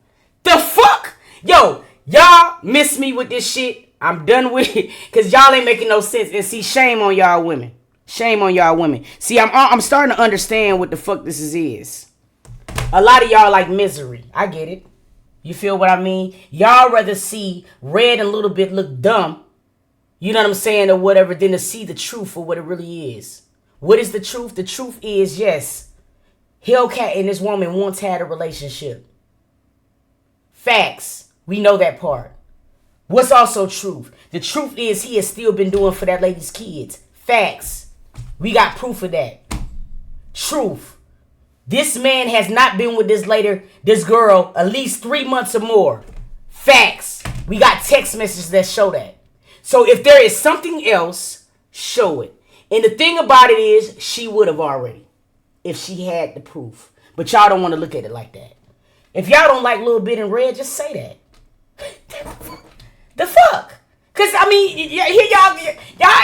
S1: The fuck? Yo, y'all miss me with this shit. I'm done with it because y'all ain't making no sense. And see, shame on y'all women. See, I'm starting to understand what the fuck this is. A lot of y'all like misery. I get it. You feel what I mean? Y'all rather see red and a little bit look dumb, you know what I'm saying, or whatever, than to see the truth for what it really is. What is the truth? The truth is, yes, Hellcat and this woman once had a relationship. Facts. We know that part. What's also truth? The truth is he has still been doing for that lady's kids. Facts. We got proof of that. Truth. This man has not been with this girl, at least 3 months or more. Facts. We got text messages that show that. So if there is something else, show it. And the thing about it is, she would have already, if she had the proof. But y'all don't want to look at it like that. If y'all don't like Lil Bit and Red, just say that. The fuck? Cause I mean, here y'all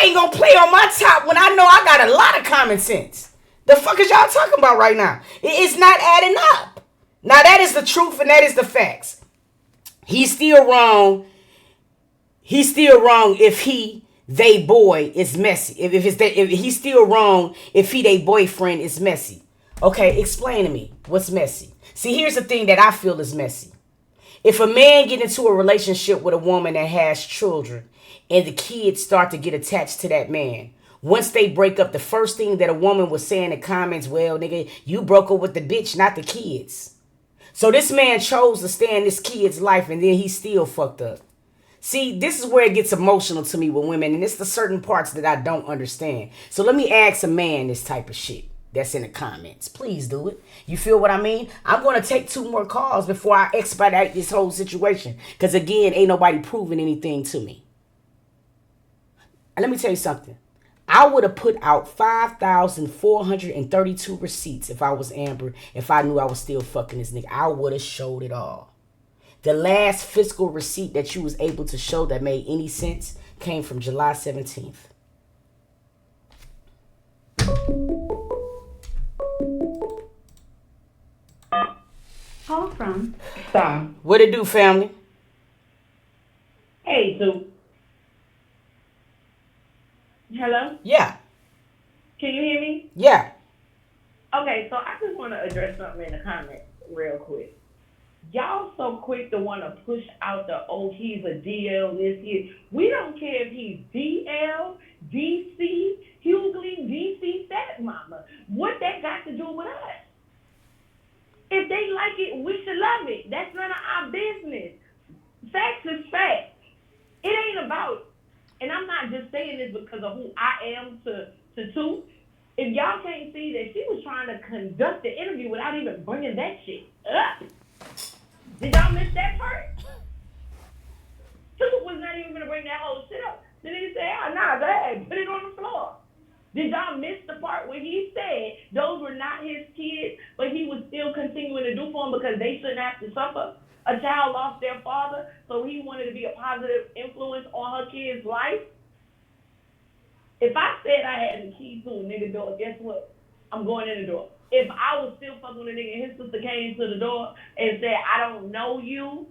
S1: ain't gonna play on my top when I know I got a lot of common sense. The fuck is y'all talking about right now? It's not adding up. Now that is the truth and that is the facts. He's still wrong. He's still wrong if they boy is messy. If he's still wrong if they boyfriend is messy. Okay, explain to me what's messy. See, here's the thing that I feel is messy. If a man get into a relationship with a woman that has children and the kids start to get attached to that man, once they break up, the first thing that a woman was saying in the comments, well, nigga, you broke up with the bitch, not the kids. So this man chose to stay in this kid's life and then he still fucked up. See, this is where it gets emotional to me with women, and it's the certain parts that I don't understand. So let me ask a man this type of shit that's in the comments. Please do it. You feel what I mean? I'm going to take 2 more calls before I expedite this whole situation. Because again, ain't nobody proving anything to me. And let me tell you something. I would have put out 5,432 receipts if I was Amber, if I knew I was still fucking this nigga. I would have showed it all. The last fiscal receipt that you was able to show that made any sense came from July 17th.
S5: Call from.
S7: Stop.
S1: What it do, family?
S7: Hey, Toot. Hello?
S1: Yeah.
S7: Can you hear me?
S1: Yeah.
S7: Okay, so I just want to address something in the comments real quick. Y'all so quick to want to push out the, oh, he's a DL, this, he. We don't care if he's DL, DC, Hughley, DC, Fat Mama. What that got to do with us? If they like it, we should love it. That's none of our business. Facts is facts. It ain't about, and I'm not just saying this because of who I am to Toot. If y'all can't see that she was trying to conduct the interview without even bringing that shit up. Did y'all miss that part? Toot was not even going to bring that whole shit up. Then he said, nah, go ahead, put it on the floor. Did y'all miss the part where he said those were not his kids, but he was still continuing to do for them because they shouldn't have to suffer? A child lost their father, so he wanted to be a positive influence on her kid's life? If I said I had the key to a nigga door, guess what? I'm going in the door. If I was still fucking with a nigga and his sister came to the door and said, I don't know you,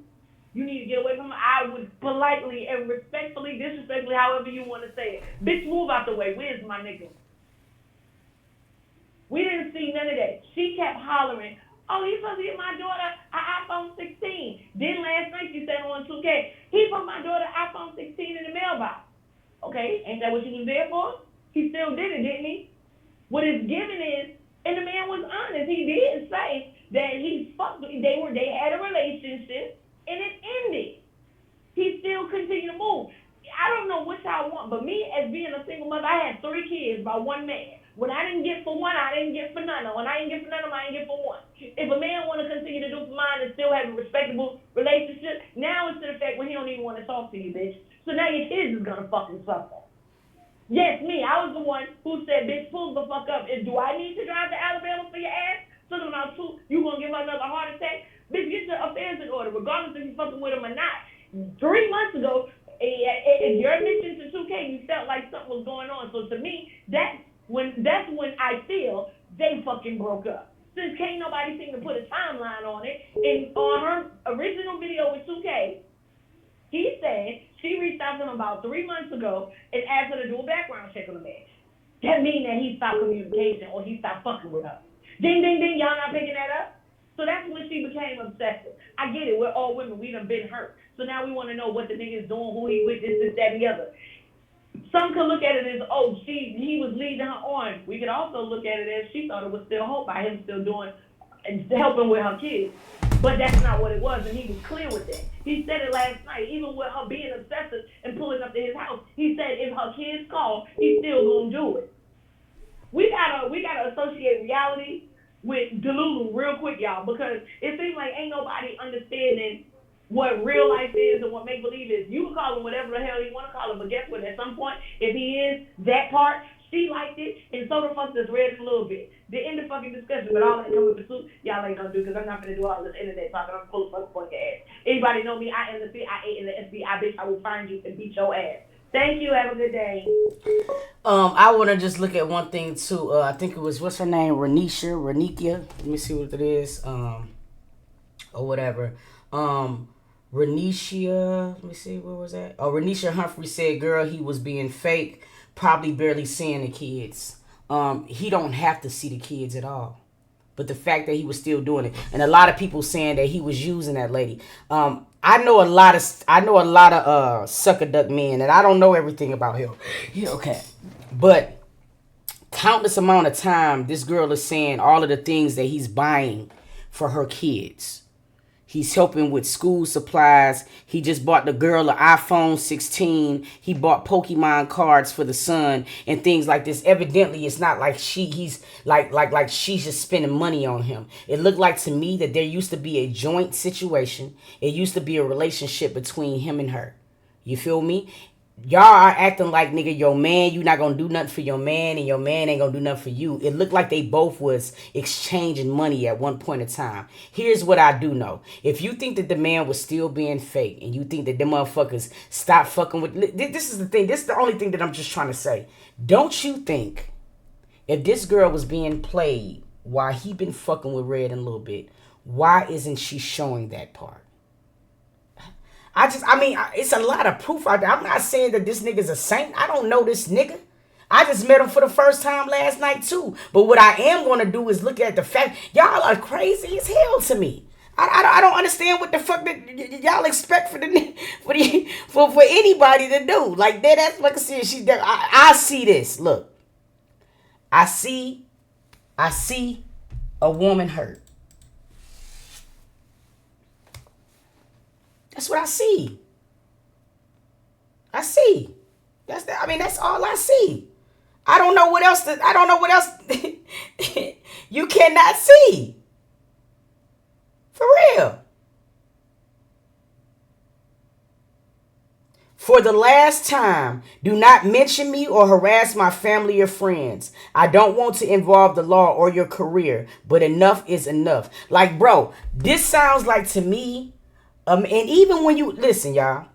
S7: you need to get away from him, I would politely and respectfully, disrespectfully, however you want to say it. Bitch, move out the way. Where's my nigga? We didn't see none of that. She kept hollering, oh, he's supposed to get my daughter an iPhone 16. Then last night she said on 2K, he put my daughter an iPhone 16 in the mailbox. Okay, ain't that what she was there for? He still did it, didn't he? What it's given is, and the man was honest. He did say that he fucked. They had a relationship and it ended. He still continued to move. I don't know what y'all want, but me as being a single mother, I had 3 kids by one man. When I didn't get for one, I didn't get for none. When I didn't get for none of them, I didn't get for one. If a man want to continue to do for mine and still have a respectable relationship, now it's to the fact where he don't even want to talk to you, bitch. So now your kids is gonna fucking suffer. Yes, me. I was the one who said, bitch, pull the fuck up. And do I need to drive to Alabama for your ass? Talking about Toot, you gonna give her another heart attack? Bitch, get your affairs in order, regardless if you fucking with him or not. 3 months ago, in your admission to 2K, you felt like something was going on. So to me, that's when I feel they fucking broke up. Since can't nobody seem to put a timeline on it. And on her original video with 2K, he said she reached out to him about 3 months ago and asked her to do a background check on the man. That means that he stopped communication or he stopped fucking with her. Ding, ding, ding, y'all not picking that up? So that's when she became obsessive. I get it, we're all women, we done been hurt. So now we want to know what the nigga's doing, who he with, this, that, and the other. Some could look at it as, oh, he was leading her on. We could also look at it as she thought it was still hope by him still doing and helping with her kids.
S8: But that's not what it was, and he was clear with that. He said it last night, even with her being obsessive and pulling up to his house. He said if her kids call, he's still gonna do it. We gotta associate reality with Delulu real quick, y'all, because it seems like ain't nobody understanding what real life is and what make believe is. You can call him whatever the hell you want to call him, but guess what? At some point, if he is that part, she liked it, and so the fuck just read it a little bit. The end of fucking discussion, but all that coming pursuit, y'all ain't gonna do, because I'm not gonna do all this internet talking. I'm full of fucking ass. Anybody know me? I am the CIA in the FBI, bitch. I will find you and beat your ass. Thank you. Have a good day.
S1: I want to just look at one thing too. I think it was, what's her name? Renikia. Let me see what it is. Or whatever. Renisha. Let me see, where was that? Oh, Renisha Humphrey said, "Girl, he was being fake, probably barely seeing the kids. He don't have to see the kids at all. But the fact that he was still doing it, and a lot of people saying that he was using that lady. I know a lot of sucker duck men, and I don't know everything about him. Yeah, okay, but countless amount of time, this girl is saying all of the things that he's buying for her kids. He's helping with school supplies. He just bought the girl an iPhone 16. He bought Pokemon cards for the son and things like this. Evidently, it's not like she's just spending money on him. It looked like to me that there used to be a joint situation. It used to be a relationship between him and her. You feel me? Y'all are acting like, nigga, your man, you not gonna do nothing for your man, and your man ain't gonna do nothing for you. It looked like they both was exchanging money at one point in time. Here's what I do know. If you think that the man was still being fake, and you think that them motherfuckers stop fucking with... This is the thing. This is the only thing that I'm just trying to say. Don't you think if this girl was being played while he been fucking with Red in a little bit, why isn't she showing that part? It's a lot of proof out there. I'm not saying that this nigga's a saint. I don't know this nigga. I just met him for the first time last night too. But what I am going to do is look at the fact, y'all are crazy as hell to me. I don't understand what the fuck that y'all expect for anybody to do. Like that's like I said, I see this. Look, I see a woman hurt. That's what I see. That's all I see. I don't know what else you cannot see. For real. For the last time, do not mention me or harass my family or friends. I don't want to involve the law or your career, but enough is enough. Like, bro, this sounds like to me. And even when you, listen, y'all,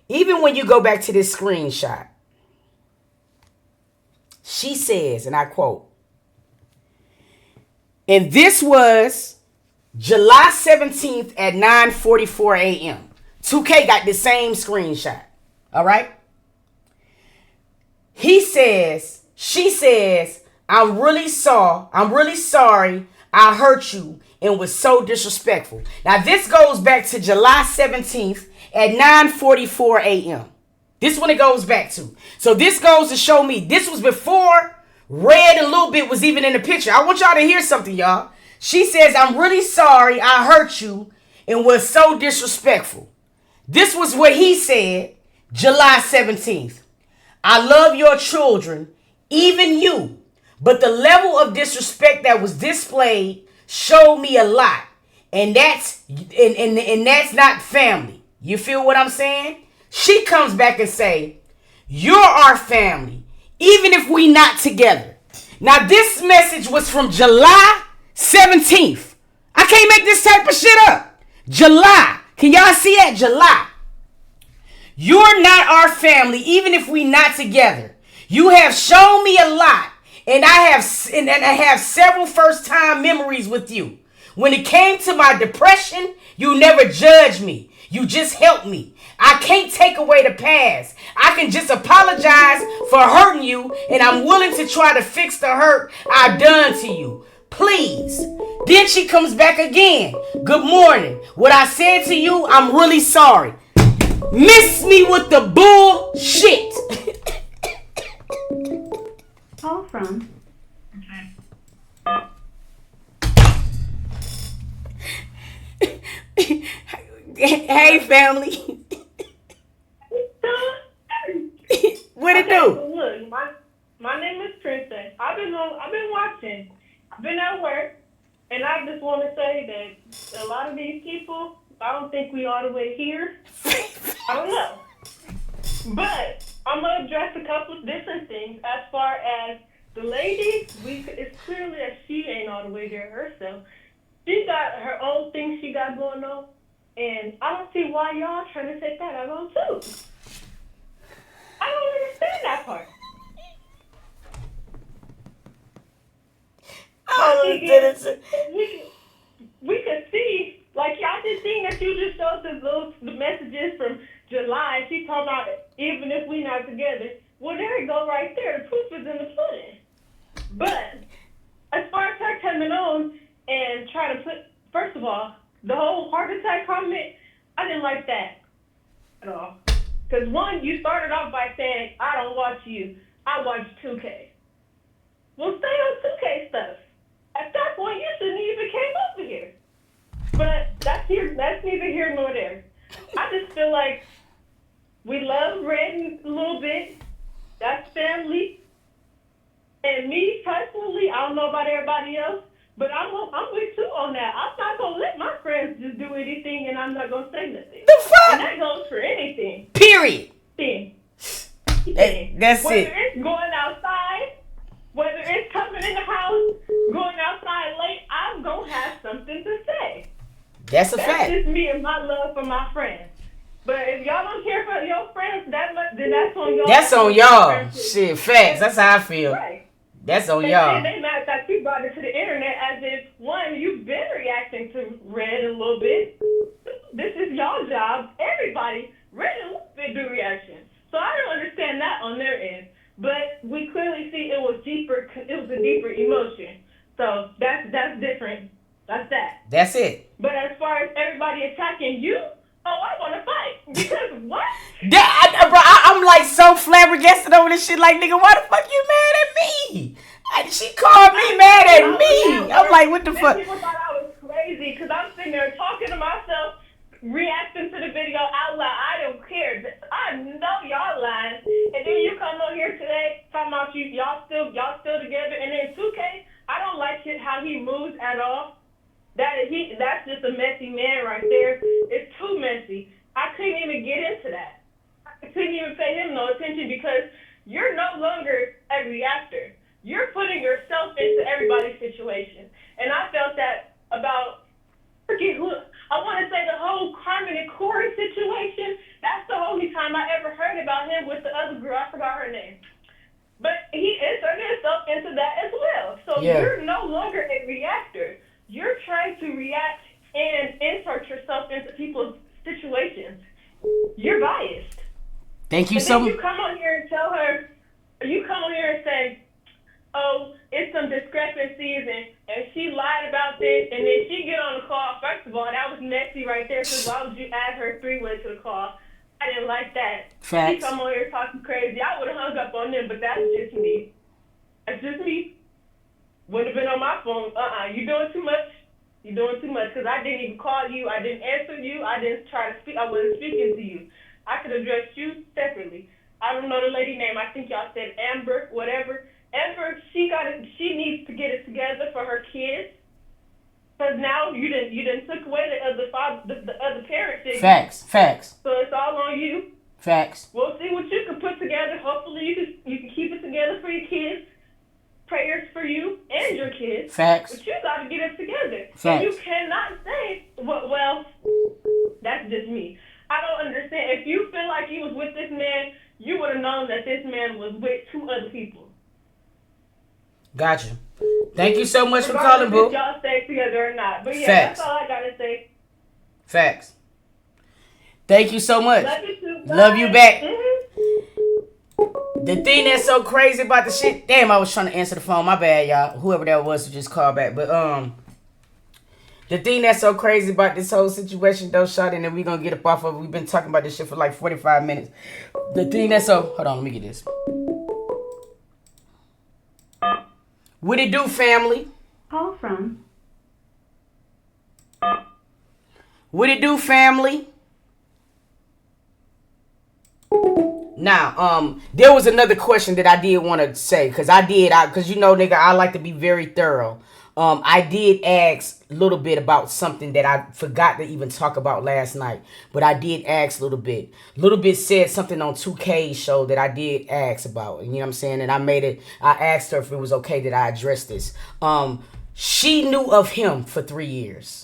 S1: even when you go back to this screenshot, she says, and I quote, and this was July 17th at 9:44 a.m. 2K got the same screenshot. All right. She says, I'm really sorry I hurt you and was so disrespectful. Now, this goes back to July 17th at 9:44 a.m. This one it goes back to. So this goes to show me this was before Red and Lil Bit was even in the picture. I want y'all to hear something, y'all. She says, I'm really sorry I hurt you and was so disrespectful. This was what he said July 17th. I love your children, even you, but the level of disrespect that was displayed showed me a lot, and that's not family. You feel what I'm saying? She comes back and say, you're our family, even if we not together. Now this message was from July 17th. I can't make this type of shit up. July. Can y'all see that? July. You're not our family, even if we not together. You have shown me a lot. And I have several first-time memories with you. When it came to my depression, you never judged me. You just helped me. I can't take away the past. I can just apologize for hurting you, and I'm willing to try to fix the hurt I've done to you. Please. Then she comes back again. Good morning. What I said to you, I'm really sorry. Miss me with the bullshit.
S5: Call from.
S1: Hey, family. What it
S8: Okay,
S1: do?
S8: so look, my name is Princess. I've been watching. I've been at work, and I just want to say that a lot of these people, I don't think we all the way here. I don't know, but I'm gonna address a couple of different things. As far as the lady, it's clearly that she ain't all the way there herself. She got her own thing she got going on, and I don't see why y'all trying to take that out on too. I don't understand that part. We could see, like y'all just seen that you just showed the messages from July. She talking about even if we not together. Well, there you go, right there. The proof is in the pudding. But as far as her coming on and trying to put, first of all, the whole heart attack comment, I didn't like that at all. Because one, you started off by saying, I don't watch you, I watch 2K. Well, stay on 2K stuff. At that point, you shouldn't even came over here. But that's neither here nor there. I just feel like we love Red a little bit. That's family. And me, personally, I don't know about everybody else, but I'm with you on that. I'm not going to let my friends just do anything, and I'm not going to say nothing.
S1: The fuck?
S8: And that goes for anything.
S1: Period. That's
S8: whether
S1: it.
S8: it's going outside, whether it's coming in the house, going outside late, I'm going to have something to say.
S1: That's a
S8: That's
S1: fact.
S8: just me and my love for my friends. But if y'all don't care for your friends that much, then that's on y'all.
S1: That's on y'all. Shit, facts. That's how I feel.
S8: Right.
S1: That's on
S8: And
S1: y'all.
S8: then they mad that you brought it to the internet as if, one, you've been reacting to Red a little bit. This is y'all job. Everybody, Red and little bit do reactions. So I don't understand that on their end. But we clearly see it was deeper. It was a deeper emotion. So that's different. That's that.
S1: That's it.
S8: But as far as everybody attacking you, I want to fight. Because what?
S1: I'm like so flabbergasted over this shit. Like, nigga, why the fuck you mad at me? She called me mad at me. I'm like, what the fuck?
S8: People thought I was crazy because I'm sitting there talking to myself, reacting to the video out loud. I don't care. I know y'all lying. And then you come on here today talking about y'all still together. And then 2K, I don't like how he moves at all. That's just a messy man right there. It's too messy. I couldn't even get into that. I couldn't even pay him no attention because you're no longer a reactor. You're putting yourself into everybody's situation. And I felt that about, I want to say the whole Carmen and Corey situation. That's the only time I ever heard about him with the other girl. I forgot her name. But he inserted himself into that as well. So You're no longer a reactor. You're trying to react and insert yourself into people's situations. You're biased.
S1: Thank you
S8: and
S1: so
S8: much. You come on here and tell her, you come on here and say, oh, it's some discrepancies and she lied about this, and then she get on the call. First of all, that was messy right there, because why would you add her three-way to the call? I didn't like that.
S1: Facts.
S8: She come on here talking crazy. I would have hung up on them, but that's just me. That's just me. Wouldn't have been on my phone. You doing too much. You're doing too much, because I didn't even call you. I didn't answer you. I didn't try to speak. I wasn't speaking to you. I could address you separately. I don't know the lady name. I think y'all said Amber, whatever. Amber, she needs to get it together for her kids. Because now you didn't took away the other parent figure.
S1: Facts.
S8: So it's all on you.
S1: Facts.
S8: We'll see what you can put together. Hopefully you can keep it together for your kids. Prayers for you and your kids.
S1: Facts.
S8: But you got to get it together.
S1: Facts.
S8: And you cannot say, well, that's just me. I don't understand. If you feel like you was with this man, you would have known that this man was with two other people.
S1: Gotcha. Thank you so much for calling, boo.
S8: If y'all stay together or not. But yeah,
S1: Facts.
S8: That's all I got to say.
S1: Facts. Thank you so much.
S8: Love you too. Bye.
S1: Love you back.
S8: Mm-hmm.
S1: The thing that's so crazy about the shit, damn, I was trying to answer the phone. My bad, y'all. Whoever that was who just called back. But the thing that's so crazy about this whole situation, though, Shawty, and then we gonna get up off of it. We've been talking about this shit for like 45 minutes. The thing that's so, hold on, let me get this. What it do, family?
S5: Call from
S1: What it do, family? Now, there was another question that I did want to say, because you know, nigga, I like to be very thorough. I did ask a little bit about something that I forgot to even talk about last night, but I did ask a little bit. Little bit said something on 2K's show that I did ask about, you know what I'm saying? And I asked her if it was okay that I address this. She knew of him for 3 years.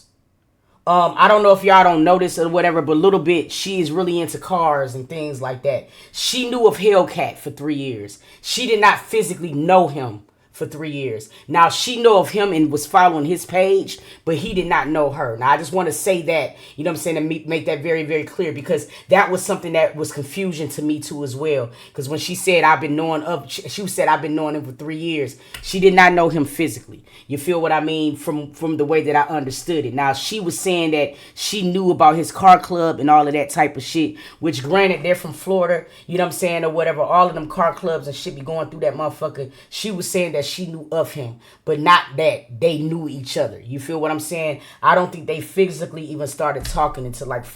S1: I don't know if y'all don't know this or whatever, but little bit, she is really into cars and things like that. She knew of Hellcat for 3 years. She did not physically know him for 3 years. Now, she knew of him and was following his page, but he did not know her. Now, I just want to say that, you know what I'm saying, to make that very, very clear, because that was something that was confusion to me too as well. Because when she said she said I've been knowing him for 3 years, she did not know him physically. You feel what I mean? From the way that I understood it. Now, she was saying that she knew about his car club and all of that type of shit, which granted, they're from Florida, you know what I'm saying, or whatever. All of them car clubs and shit be going through that motherfucker. She was saying that she knew of him, but not that they knew each other. You feel what I'm saying? I don't think they physically even started talking until like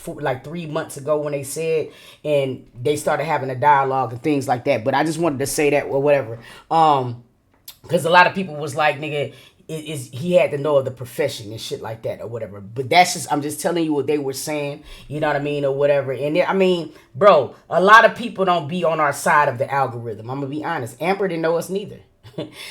S1: 3 months ago when they said, and they started having a dialogue and things like that. But I just wanted to say that or whatever. Because a lot of people was like, nigga, he had to know of the profession and shit like that or whatever. But I'm just telling you what they were saying, you know what I mean, or whatever. And I mean, bro, a lot of people don't be on our side of the algorithm. I'm gonna be honest. Amber didn't know us neither.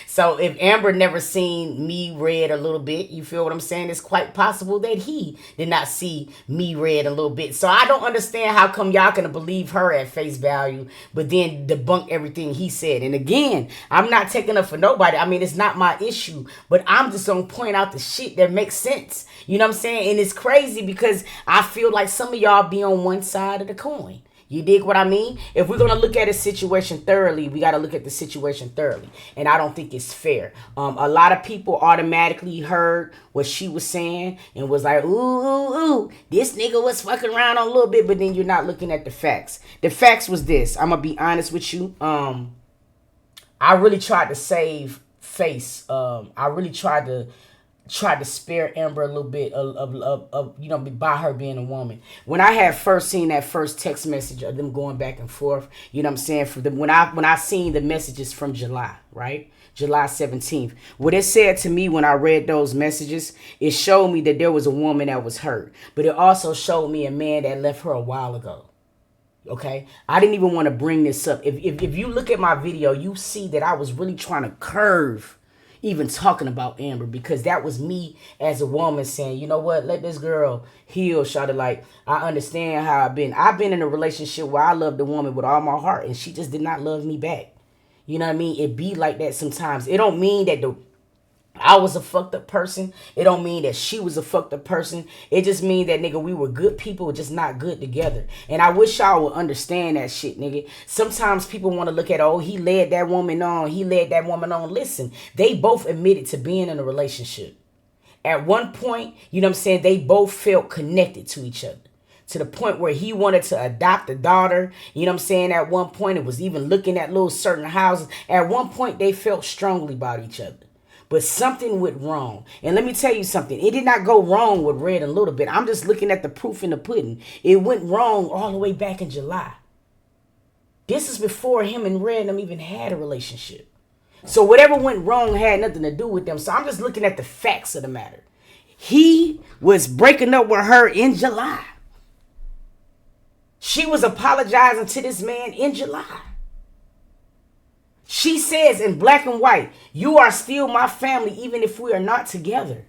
S1: So if Amber never seen me read a little bit, you feel what I'm saying? It's quite possible that he did not see me read a little bit. So I don't understand how come y'all gonna believe her at face value, but then debunk everything he said. And again, I'm not taking up for nobody. I mean, it's not my issue, but I'm just gonna point out the shit that makes sense. You know what I'm saying? And it's crazy because I feel like some of y'all be on one side of the coin. You dig what I mean? If we're going to look at a situation thoroughly, we got to look at the situation thoroughly. And I don't think it's fair. A lot of people automatically heard what she was saying and was like, ooh, this nigga was fucking around on a little bit, but then you're not looking at the facts. The facts was this. I'm going to be honest with you. I really tried to save face. I really tried to spare Amber a little bit of you know, by her being a woman. When I had first seen that first text message of them going back and forth, you know what I'm saying, for them, when I seen the messages from July, right? July 17th. What it said to me when I read those messages, it showed me that there was a woman that was hurt, but it also showed me a man that left her a while ago. Okay, I didn't even want to bring this up. If you look at my video, you see that I was really trying to curve even talking about Amber, because that was me as a woman saying, you know what, let this girl heal, Shawty. Like, I understand how I've been in a relationship where I loved the woman with all my heart and she just did not love me back. You know what I mean? It be like that sometimes. It don't mean that I was a fucked up person. It don't mean that she was a fucked up person. It just mean that, nigga, we were good people, just not good together. And I wish y'all would understand that shit, nigga. Sometimes people want to look at, oh, he led that woman on. He led that woman on. Listen, they both admitted to being in a relationship. At one point, you know what I'm saying, they both felt connected to each other. To the point where he wanted to adopt a daughter. You know what I'm saying? At one point, it was even looking at little certain houses. At one point, they felt strongly about each other. But something went wrong. And let me tell you something. It did not go wrong with Red a little bit. I'm just looking at the proof in the pudding. It went wrong all the way back in July. This is before him and Red and them even had a relationship. So whatever went wrong had nothing to do with them. So I'm just looking at the facts of the matter. He was breaking up with her in July. She was apologizing to this man in July. She says in black and white, you are still my family even if we are not together.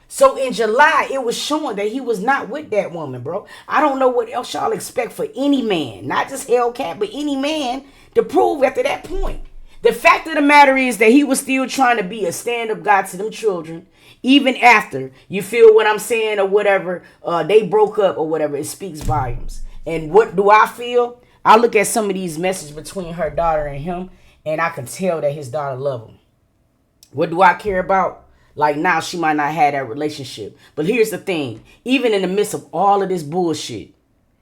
S1: So in July, it was showing that he was not with that woman, bro. I don't know what else y'all expect for any man, not just Hellcat, but any man to prove after that point. The fact of the matter is that he was still trying to be a stand-up guy to them children, even after, you feel what I'm saying, or whatever, they broke up or whatever. It speaks volumes. And what do I feel? I look at some of these messages between her daughter and him, and I can tell that his daughter loves him. What do I care about? Like, now she might not have that relationship. But here's the thing. Even in the midst of all of this bullshit,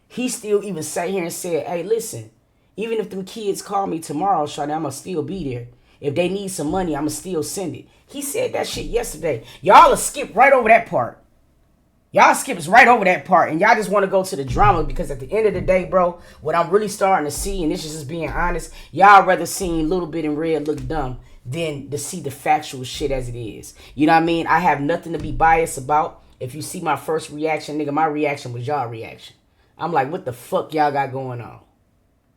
S1: he still even sat here and said, hey, listen, even if them kids call me tomorrow, Shawty, I'm going to still be there. If they need some money, I'm going to still send it. He said that shit yesterday. Y'all will skip right over that part. Y'all skips right over that part, and y'all just want to go to the drama because at the end of the day, bro, what I'm really starting to see, and this is just being honest, y'all rather seeing Little Bit in Red look dumb than to see the factual shit as it is. You know what I mean? I have nothing to be biased about. If you see my first reaction, nigga, my reaction was y'all reaction. I'm like, what the fuck y'all got going on?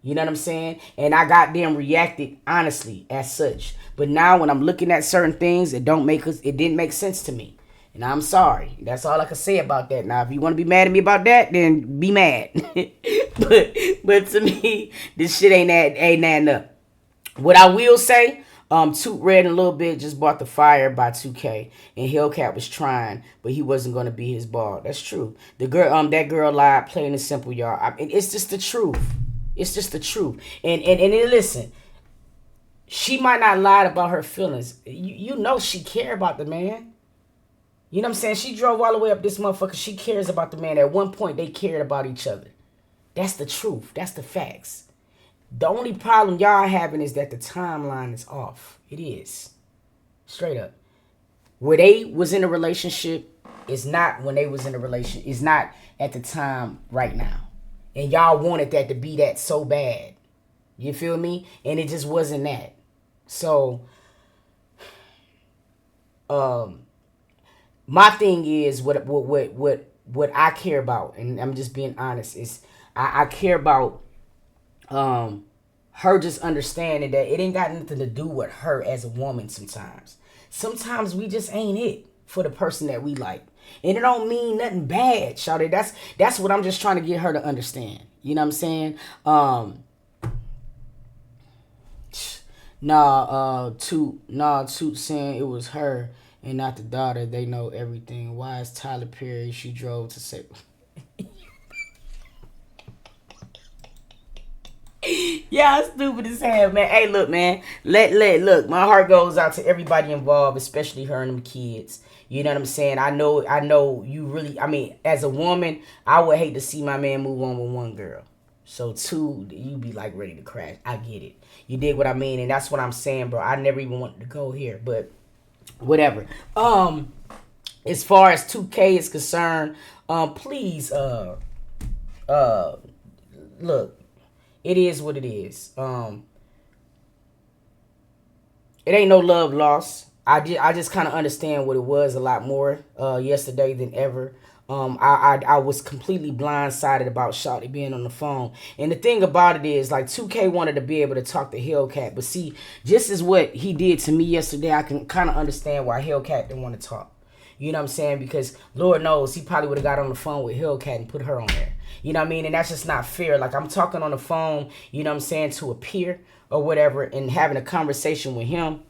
S1: You know what I'm saying? And I goddamn reacted honestly as such. But now when I'm looking at certain things, it didn't make sense to me. And I'm sorry. That's all I can say about that. Now, if you want to be mad at me about that, then be mad. but to me, this shit ain't adding up. What I will say, Toot Red and Lil Bit just bought the fire by 2K, and Hellcat was trying, but he wasn't gonna be his ball. That's true. The girl, that girl lied, plain and simple, y'all. It's just the truth. It's just the truth. And listen, she might not lie about her feelings. You know she care about the man. You know what I'm saying? She drove all the way up this motherfucker. She cares about the man. At one point, they cared about each other. That's the truth. That's the facts. The only problem y'all having is that the timeline is off. It is. Straight up. Where they was in a relationship is not when they was in a relationship. It's not at the time right now. And y'all wanted that to be that so bad. You feel me? And it just wasn't that. So, my thing is what I care about, and I'm just being honest, is I care about her just understanding that it ain't got nothing to do with her as a woman sometimes. Sometimes we just ain't it for the person that we like. And it don't mean nothing bad, Shawty. That's what I'm just trying to get her to understand. You know what I'm saying? Toot saying it was her and not the daughter. They know everything. Why is Tyler Perry? She drove to say. Y'all stupid as hell, man. Hey, look, man. Look. My heart goes out to everybody involved, especially her and them kids. You know what I'm saying? I know you really. I mean, as a woman, I would hate to see my man move on with one girl. So two, you be like ready to crash. I get it. You dig what I mean? And that's what I'm saying, bro. I never even wanted to go here, but whatever. As far as 2K is concerned, please, look, it is what it is. It ain't no love lost. I just kind of understand what it was a lot more yesterday than ever. I was completely blindsided about Shawty being on the phone. And the thing about it is, like, 2K wanted to be able to talk to Hellcat. But see, just as what he did to me yesterday, I can kind of understand why Hellcat didn't want to talk. You know what I'm saying? Because Lord knows he probably would have got on the phone with Hellcat and put her on there. You know what I mean? And that's just not fair. Like, I'm talking on the phone, you know what I'm saying, to a peer or whatever, and having a conversation with him.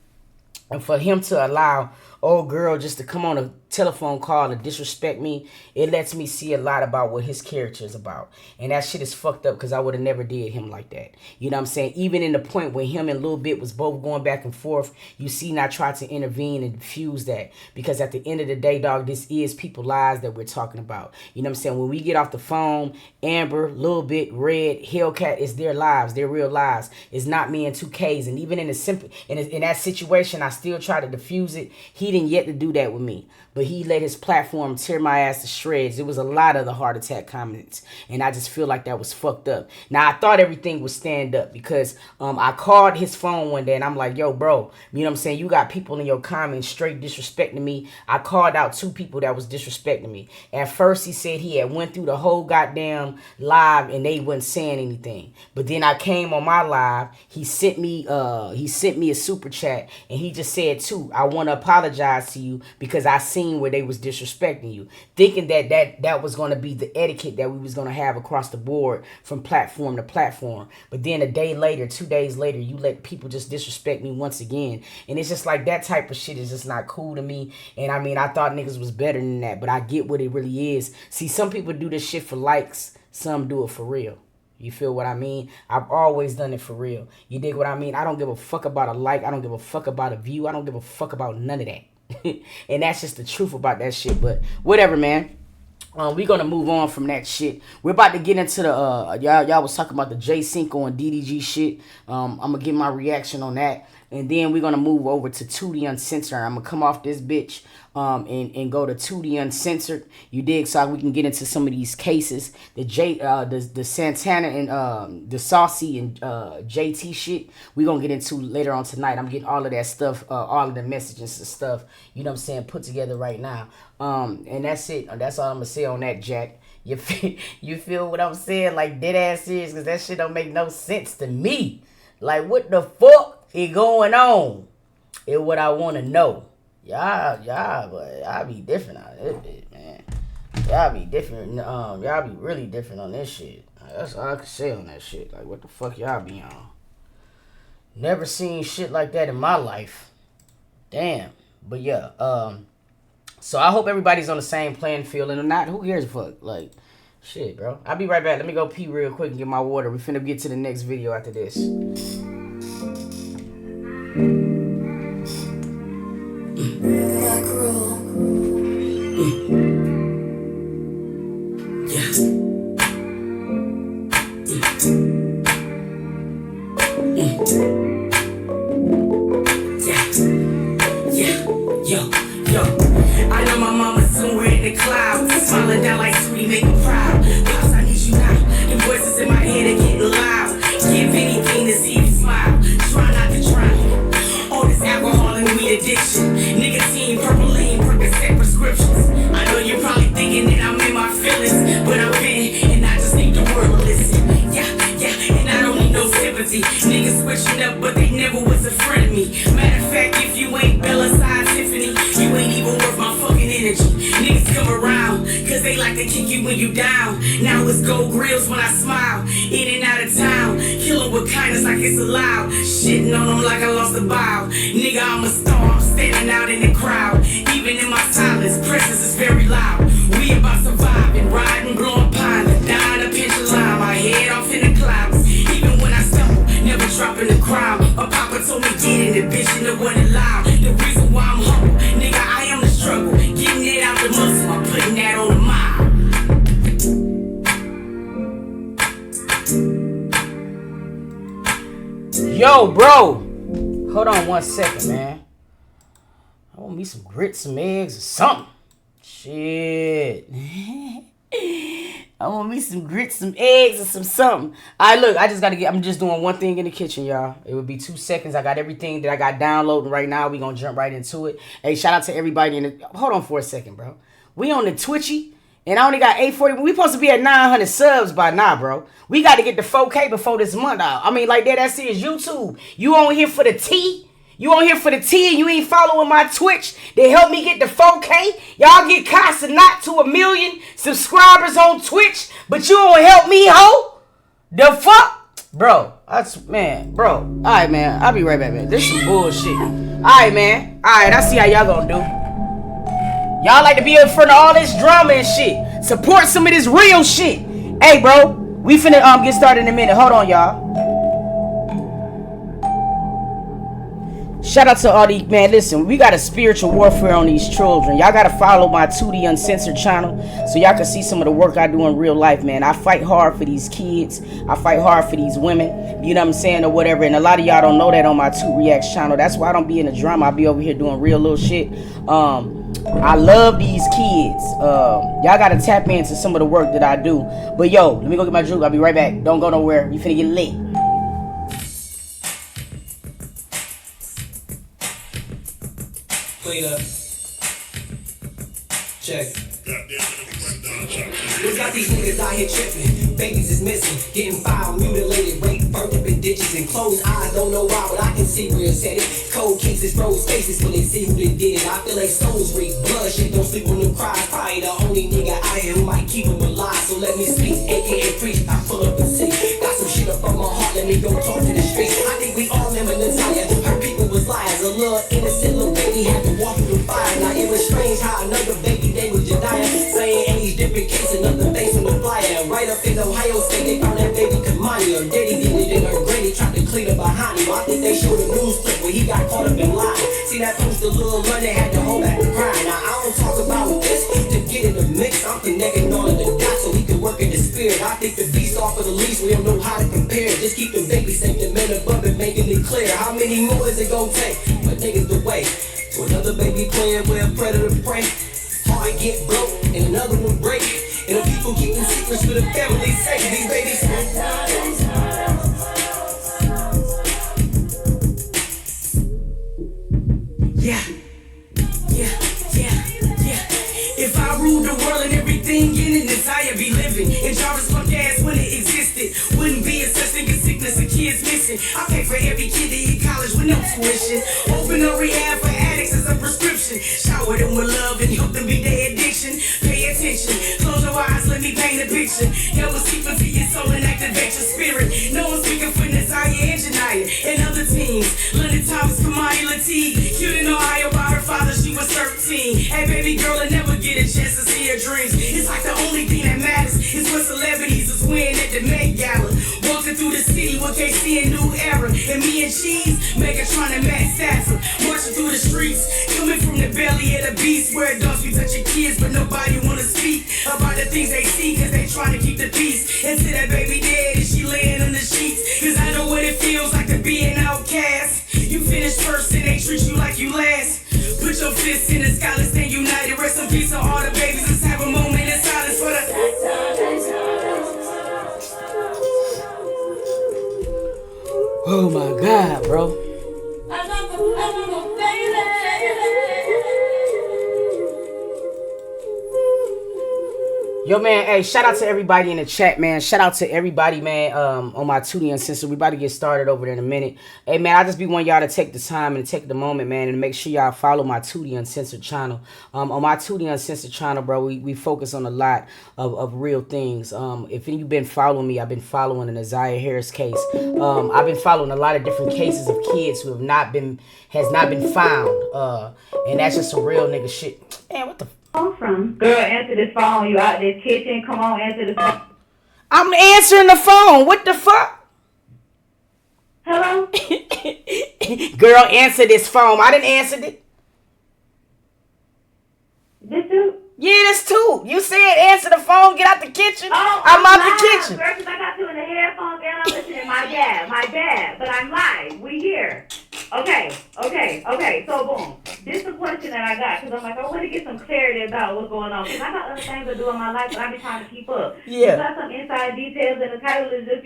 S1: And for him to allow old girl just to come on a telephone call and disrespect me, it lets me see a lot about what his character is about. And that shit is fucked up because I would have never did him like that. You know what I'm saying? Even in the point where him and Lil Bit was both going back and forth, you see, I tried to intervene and diffuse that. Because at the end of the day, dog, this is people's lives that we're talking about. You know what I'm saying? When we get off the phone, Amber, Lil Bit, Red, Hellcat, it's their lives, their real lives. It's not me and 2K's. And even in that situation, I still try to diffuse it. He didn't yet to do that with me. But he let his platform tear my ass to shreds. It was a lot of the heart attack comments. And I just feel like that was fucked up. Now, I thought everything would stand up because I called his phone one day and I'm like, yo, bro, you know what I'm saying? You got people in your comments straight disrespecting me. I called out 2 people that was disrespecting me. At first, he said he had went through the whole goddamn live and they wasn't saying anything. But then I came on my live. He sent me a super chat and he just said, Toot, I want to apologize to you because I seen where they was disrespecting you, thinking that was going to be the etiquette that we was going to have across the board from platform to platform. But then a day later, 2 days later, you let people just disrespect me once again. And it's just like that type of shit is just not cool to me. And I mean, I thought niggas was better than that, but I get what it really is. See, some people do this shit for likes, some do it for real. You feel what I mean? I've always done it for real. You dig what I mean? I don't give a fuck about a like. I don't give a fuck about a view. I don't give a fuck about none of that. And that's just the truth about that shit. But whatever, man. We're gonna move on from that shit. We're about to get into the y'all was talking about the J Cinco and DDG shit. I'm gonna give my reaction on that. and then we're gonna move over to Toot Uncensored. I'm gonna come off this bitch and go to Toot Uncensored. You dig? So we can get into some of these cases. The Santana and the Saucy and JT shit. We gonna get into later on tonight. I'm getting all of that stuff, all of the messages and stuff. You know what I'm saying? Put together right now. And that's it. That's all I'm gonna say on that, Jack. You feel what I'm saying? Like dead ass serious, because that shit don't make no sense to me. Like what the fuck is going on? Is what I want to know. Y'all be different on this bitch, man. Y'all be different. Y'all be really different on this shit. That's all I can say on that shit. Like what the fuck y'all be on? Never seen shit like that in my life. Damn. But yeah, so I hope everybody's on the same playing field, and if not, who cares a fuck? Like, shit, bro. I'll be right back. Let me go pee real quick and get my water. We finna get to the next video after this.
S3: I know my mama's somewhere in the clouds, smiling down like Sweetie, make me proud. Pops, I need you now. The voices in my head are getting loud. Give anything to see you smile. Try not to drown. All this alcohol and weed addiction, nicotine, purpleine, Percocet prescriptions. I know you're probably thinking that I'm in my feelings, but I'm in, and I just need the world to listen. Yeah, and I don't need no sympathy. Niggas switching up, but they never was a friend of me. Matter of fact, if you ain't Bella Side Tiffany, you ain't even worth my fucking energy. Niggas come around, cause they like to kick you when you down. Now it's gold grills when I smile. In and out of town, kill 'em with kindness like it's allowed. Shitting on them like I lost a bow. Nigga, I'm a star, I'm standing out in the crowd. Even in my silence, presence is very loud. We about surviving, riding, blowing pine, dying a pinch of lime. My head off in the clouds. Even when I stumble, never dropping the crowd. My papa told me get in the bitch and it wasn't loud. The reason why I'm humble, nigga, I am the struggle. Getting it out the muscle, I'm putting that on the mile.
S1: Yo, bro. Hold on 1 second, man. I want me some grits, some eggs, or something. Shit. I want me some grits, some eggs, or some something. Alright, look, I'm just doing one thing in the kitchen, y'all. It would be 2 seconds. I got everything that I got downloading right now. We gonna jump right into it. Hey, shout out to everybody in the... Hold on for a second, bro. We on the Twitchy, and I only got 840. We supposed to be at 900 subs by now, bro. We got to get the 4K before this month out. I mean, like that's it. YouTube. You on here for the tea? You on here for the tea and you ain't following my Twitch? They help me get the 4K. Y'all get Casa not to 1 million subscribers on Twitch, but you don't help me, ho? The fuck? Bro, bro. All right, man. I'll be right back, man. This some bullshit. All right, man. All right, I see how y'all gonna do. Y'all like to be in front of all this drama and shit. Support some of this real shit. Hey, bro, we finna get started in a minute. Hold on, y'all. Shout out to all these, man, listen, we got a spiritual warfare on these children. Y'all got to follow my Toot Uncensored channel so y'all can see some of the work I do in real life, man. I fight hard for these kids. I fight hard for these women, you know what I'm saying, or whatever. And a lot of y'all don't know that on my Toot Reacts channel. That's why I don't be in the drama. I be over here doing real little shit. I love these kids. Y'all got to tap into some of the work that I do. But yo, let me go get my juke. I'll be right back. Don't go nowhere. We finna get lit.
S3: Play up. Check. We got these niggas out here tripping. Babies is missing, getting filed, mutilated, raped, burnt up in ditches, and closed eyes. Don't know why, but I can see where it's headed. Cold cases, froze faces when they see who they did it. I feel like souls reek, blood shit, don't sleep on them cries. Probably the only nigga out here who might keep them alive. So let me speak, aka preach. I pull up and see. Got some shit up on my heart, let me go talk to the streets. I think we all remember the time her people was liars. A little innocent little baby had to walk through the fire. Now it was strange how another baby they was Jediah. Same age, different case, another face on the flyer. Right up in Ohio State, they found that baby Kamani. Her daddy did it in her granny, tried to clean up behind him. I think they showed a news clip where he got caught up in line. See that post, a little run, they had to hold back the crying. Now I don't talk about this to get in the mix. I'm connecting all of the dots so he can work in the spirit. I I think the beast off of the leash, we don't know how to compare. Just keep them babies safe, the men above it, making it clear. How many more is it gonna take? But niggas the way to another baby playing with a predator prey. Heart get broke and another one break. And the people keeping secrets for the family's sake. These babies. Yeah. If I ruled the world and everything in it, desire be living. And Jarvis punk ass when it existed. Wouldn't be a such thing as sickness of kids missing. I pay for every kid to hit college with no tuition. Open a rehab for addicts as a prescription. Shower them with love and help them beat their addiction. Pay attention, close your eyes, let me paint a picture. Help us keep into your soul and activate your spirit. No one's speaking for Nasiah and Janiyah and other teams. London Thomas, Kamani Lateef. Cute in Ohio by her father, she was 13. Hey baby girl, I never get a chance to see her dreams. It's like the only thing that matters is what celebrities is wearing at the Met Gala. Walking through the city with KC and New Era. And me and Cheese, Megatron and Matt Stafford. Marching through the streets, coming from the belly of the beast. Where adults be touching kids, but nobody wanna speak about the things they see, cause they trying to keep the peace. And see that baby dead and she laying on the sheets. Cause I know what it feels like to be an outcast. You finish first and they treat you like you last. Put your fists in the sky, let's stay united. Rest in peace on all the babies. Let's have a moment in silence for the.
S1: Oh my God, bro. Yo, man, hey, shout out to everybody in the chat, man. Shout out to everybody, man, on my Toot Uncensored. We about to get started over there in a minute. Hey, man, I just be wanting y'all to take the time and take the moment, man, and make sure y'all follow my Toot Uncensored channel. On my Toot Uncensored channel, bro, we focus on a lot of real things. If you've been following me, I've been following the Nasiah Harris case. I've been following a lot of different cases of kids who has not been found. And that's just some real nigga shit. Man, what the
S5: Call from.
S7: Girl, answer this phone. You out this kitchen. Come on, answer the phone.
S1: I'm answering the phone. What the fuck?
S7: Hello?
S1: Girl, answer this phone. I didn't answer it.
S7: This dude?
S1: Yeah, that's Toot. You said answer the phone, get out the kitchen.
S7: Oh,
S1: I'm out
S7: live,
S1: the kitchen.
S7: Girl, 'cause I got you in the headphones and I'm listening. My bad. But I'm live. We here. Okay. So, boom. This is a question that I got because I'm like, I want to get some clarity about what's going on. Because I got other things to do in my life, but I be trying to keep up.
S1: Yeah.
S7: You got some inside details, and the title is just,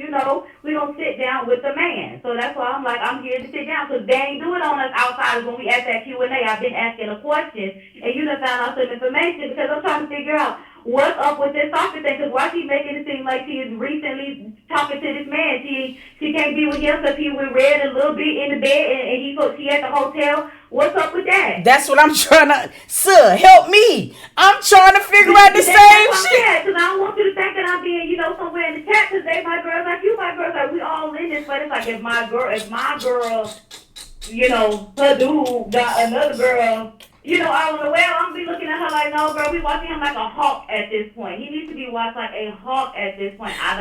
S7: we don't sit down with the man. So that's why I'm like, I'm here to sit down. Because they ain't doing on us outsiders when we ask that Q&A. I've been asking a question, and you done found out some information because I'm trying to figure out what's up with this soccer thing. Because why she making it seem like she is recently talking to this man? She can't be with him because he was read a little bit in the bed, and she at the hotel. What's up with that?
S1: That's what I'm trying to... Sir, help me. I'm trying to figure out the same shit.
S7: Because I don't want you to think that I'm being, somewhere in the chat because they my girls like you, my girls like we all in this. But it's like if my girl, her dude got another girl, out on the well, I'm be looking at her like, no, girl, we watching him like a hawk at this point. He needs to be watched like a hawk at this point. I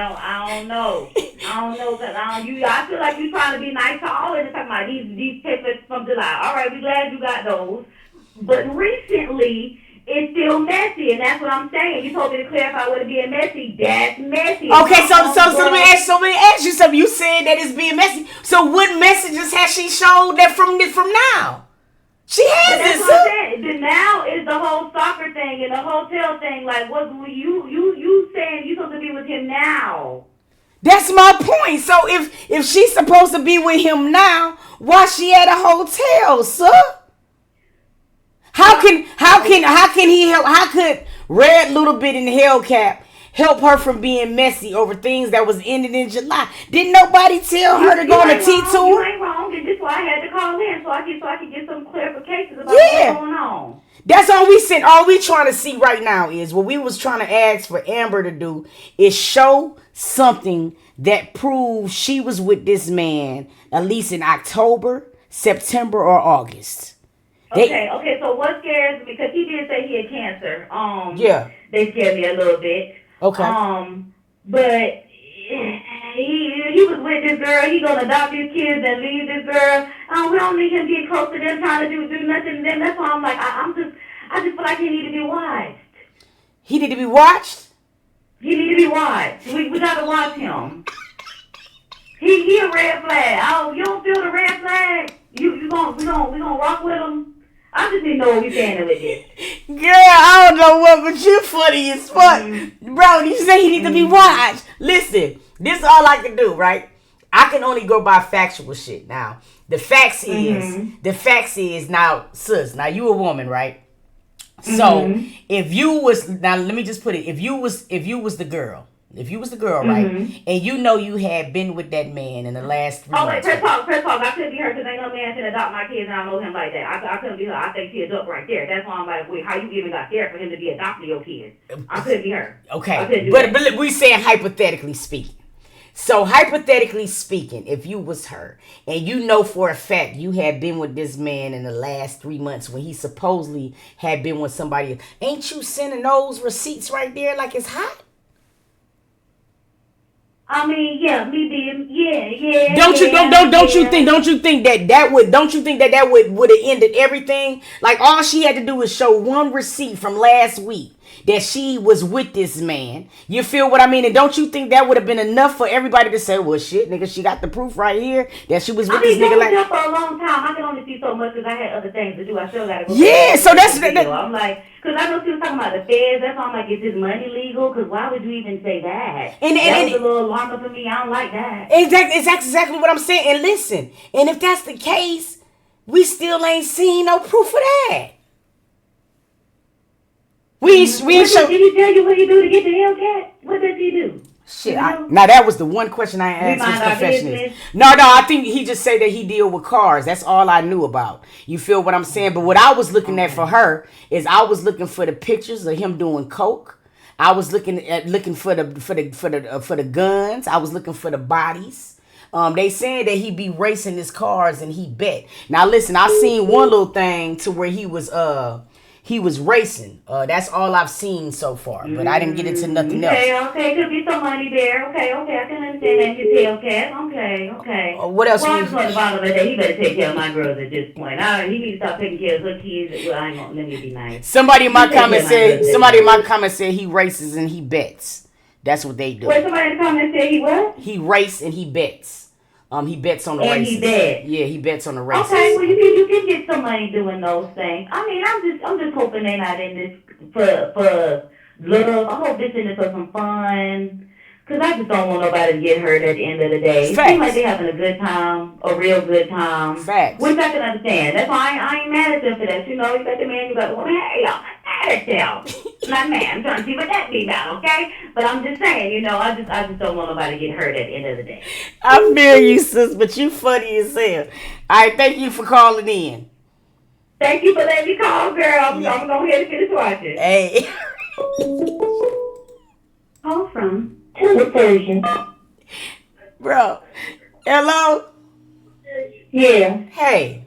S7: don't know. Because I feel like you trying to be nice to all of this. Talking about these papers from July. All right, we glad you got those. But recently, it's still messy, and that's what I'm saying. You told me to clarify what it being messy. That's messy.
S1: Okay, so let me ask you something. You said that it's being messy. So what messages has she showed that from now? She has
S7: That's
S1: it.
S7: what I'm saying. Then now is the whole soccer thing and the hotel thing. Like, what you saying you supposed to be with him now?
S1: That's my point. So if she's supposed to be with him now, why she at a hotel, sir? How can he help? How could Red Little Bit in the Hellcat help her from being messy over things that was ended in July? Didn't nobody tell her to go on a T tour?
S7: You ain't wrong, and that's why I had to call in so I can get some clarifications about what's going on.
S1: That's all we said. All we trying to see right now is what we was trying to ask for Amber to do is show something that proves she was with this man at least in October, September, or August.
S7: Okay. So what scares me, because he did say he had cancer.
S1: Yeah.
S7: They scared me a little bit.
S1: Okay.
S7: But he was with this girl. He gonna adopt these kids and leave this girl. We don't need him getting close to them, trying to do nothing to them. That's why I'm like, I just feel like he need to be watched.
S1: He need to be watched?
S5: He need to be watched. We gotta watch him. He a red flag. Oh, you don't feel the red flag? We gonna rock with him? I just didn't know what we standing with this.
S1: Girl, I don't know what, but you funny as fuck. Bro, you say he need to be watched. Listen, this is all I can do, right? I can only go by factual shit. Now, the facts is now, sis, now you a woman, right? So, if you was, now let me just put it, if you was the girl, right? And you know you had been with that man in the last 3
S5: Oh, wait,
S1: months.
S5: press pause. I couldn't be her because ain't no man can adopt my kids and I know him like that. I couldn't be her. I think she's up right there. That's why I'm like, wait, how you even got there for him to be adopting your kids? I couldn't be her.
S1: Okay, but we saying hypothetically speaking. So hypothetically speaking, if you was her and you know for a fact you had been with this man in the last 3 months when he supposedly had been with somebody else, ain't you sending those receipts right there like it's hot?
S5: I mean, yeah, me being, yeah.
S1: Don't you think that would have ended everything? Like all she had to do was show one receipt from last week that she was with this man. You feel what I mean? And don't you think that would have been enough for everybody to say, well, shit, nigga, she got the proof right here that she was with this nigga like
S5: for a long time. I can only see so much because I had other things to do. I still gotta go.
S1: Yeah, so that's
S5: I'm like, because I know she was talking about the feds. That's why I'm like, is this money legal? Because why would you even say that? That was a little alarming for me. I don't like that.
S1: Exactly what I'm saying. And listen, and if that's the case, we still ain't seen no proof of that. We show.
S5: Did he tell you what he do to get the Hellcat? What does he do?
S1: Shit. Now that was the one question I asked his professionist. No, I think he just said that he deal with cars. That's all I knew about. You feel what I'm saying? But what I was looking at for her is I was looking for the pictures of him doing coke. I was looking for the guns. I was looking for the bodies. They saying that he be racing his cars and he bet. Now listen, I seen one little thing to where he was racing. That's all I've seen so far, but I didn't get into nothing else.
S5: Okay, could be some money there. Okay, I can understand that. His Hellcat. Okay.
S1: What else?
S5: Well, I just want to bother that he better take care of my girls at this point. He needs to stop taking care of her kids. Well, I ain't gonna let me be nice.
S1: Somebody in my comments said he races and he bets. That's what they do.
S5: Wait, somebody in the comments said he what?
S1: He race and he bets. He bets on the races.
S5: He bet.
S1: Yeah, he bets on the races.
S5: Okay, well you can get some money doing those things. I mean, I'm just hoping they're not in this for love. I hope this in it for some fun. Cause I just don't want nobody to get hurt at the end of the day. It seems like they're having a good time, a real good time.
S1: Facts.
S5: Which I can understand. That's why I ain't mad at them for that. You know, you got the man, you got the woman. Hey, I'm not mad at them. Not mad. I'm trying to see what that be about, okay? But I'm just saying, you know, I just don't want nobody to get hurt at the end of the day.
S1: I feel you, sis, but you funny as hell. All right, thank you for calling in.
S5: Thank you for letting me call, girl. I'm going to go ahead and finish watching.
S1: Hey.
S5: Call from
S7: Persian.
S1: Bro. Hello?
S7: Yeah.
S1: Hey.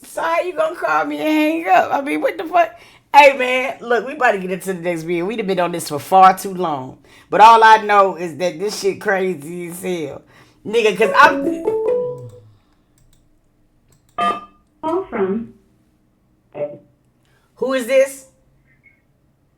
S1: So how you gonna call me and hang up? I mean, what the fuck? Hey, man, look, we about to get into the next video. We've been on this for far too long. But all I know is that this shit crazy as hell. Nigga, because
S5: Call from
S1: Who is this?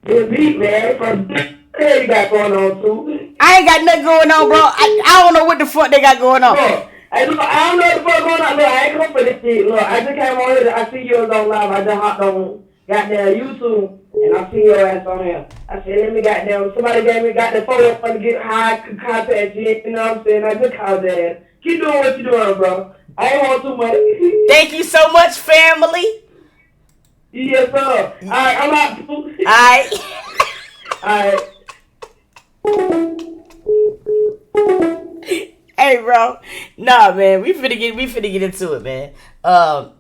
S7: Good beat, man. What the hell you got going on, too?
S1: I ain't got nothing going on, bro. I don't know what the fuck they got going on.
S7: Look, I don't know what the fuck going on. Look, I ain't come for this shit. Look, I just came on here. I see yours on live. I just hopped on goddamn YouTube, and I see your ass on here. I said, let me goddamn, somebody gave me got the phone up to get high contact shit. You know what I'm saying? I just called that ass. Keep doing what you doing, bro. I ain't want too much.
S1: Thank you so much, family.
S7: Yes, sir. All right, I'm out.
S1: All right.
S7: All right.
S1: Hey, bro. Nah, man. We finna get into it, man.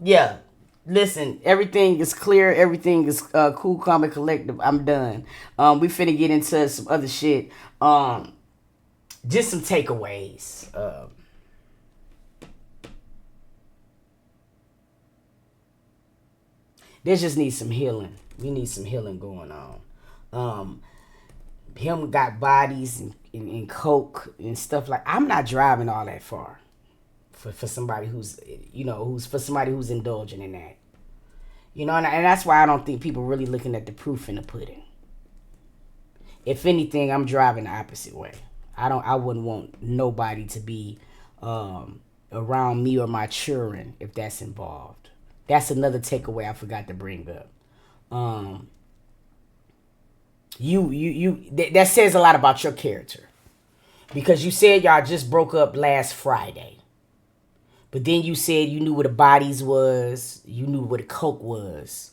S1: Yeah. Listen, everything is clear. Everything is cool, calm, and collective. I'm done. We finna get into some other shit. Just some takeaways. There just needs some healing. We need some healing going on. Him got bodies and coke and stuff like. I'm not driving all that far for somebody who's for somebody who's indulging in that. You know, and that's why I don't think people really looking at the proof in the pudding. If anything, I'm driving the opposite way. I wouldn't want nobody to be around me or my children if that's involved. That's another takeaway I forgot to bring up. That says a lot about your character. Because you said y'all just broke up last Friday. But then you said you knew where the bodies was. You knew where the coke was.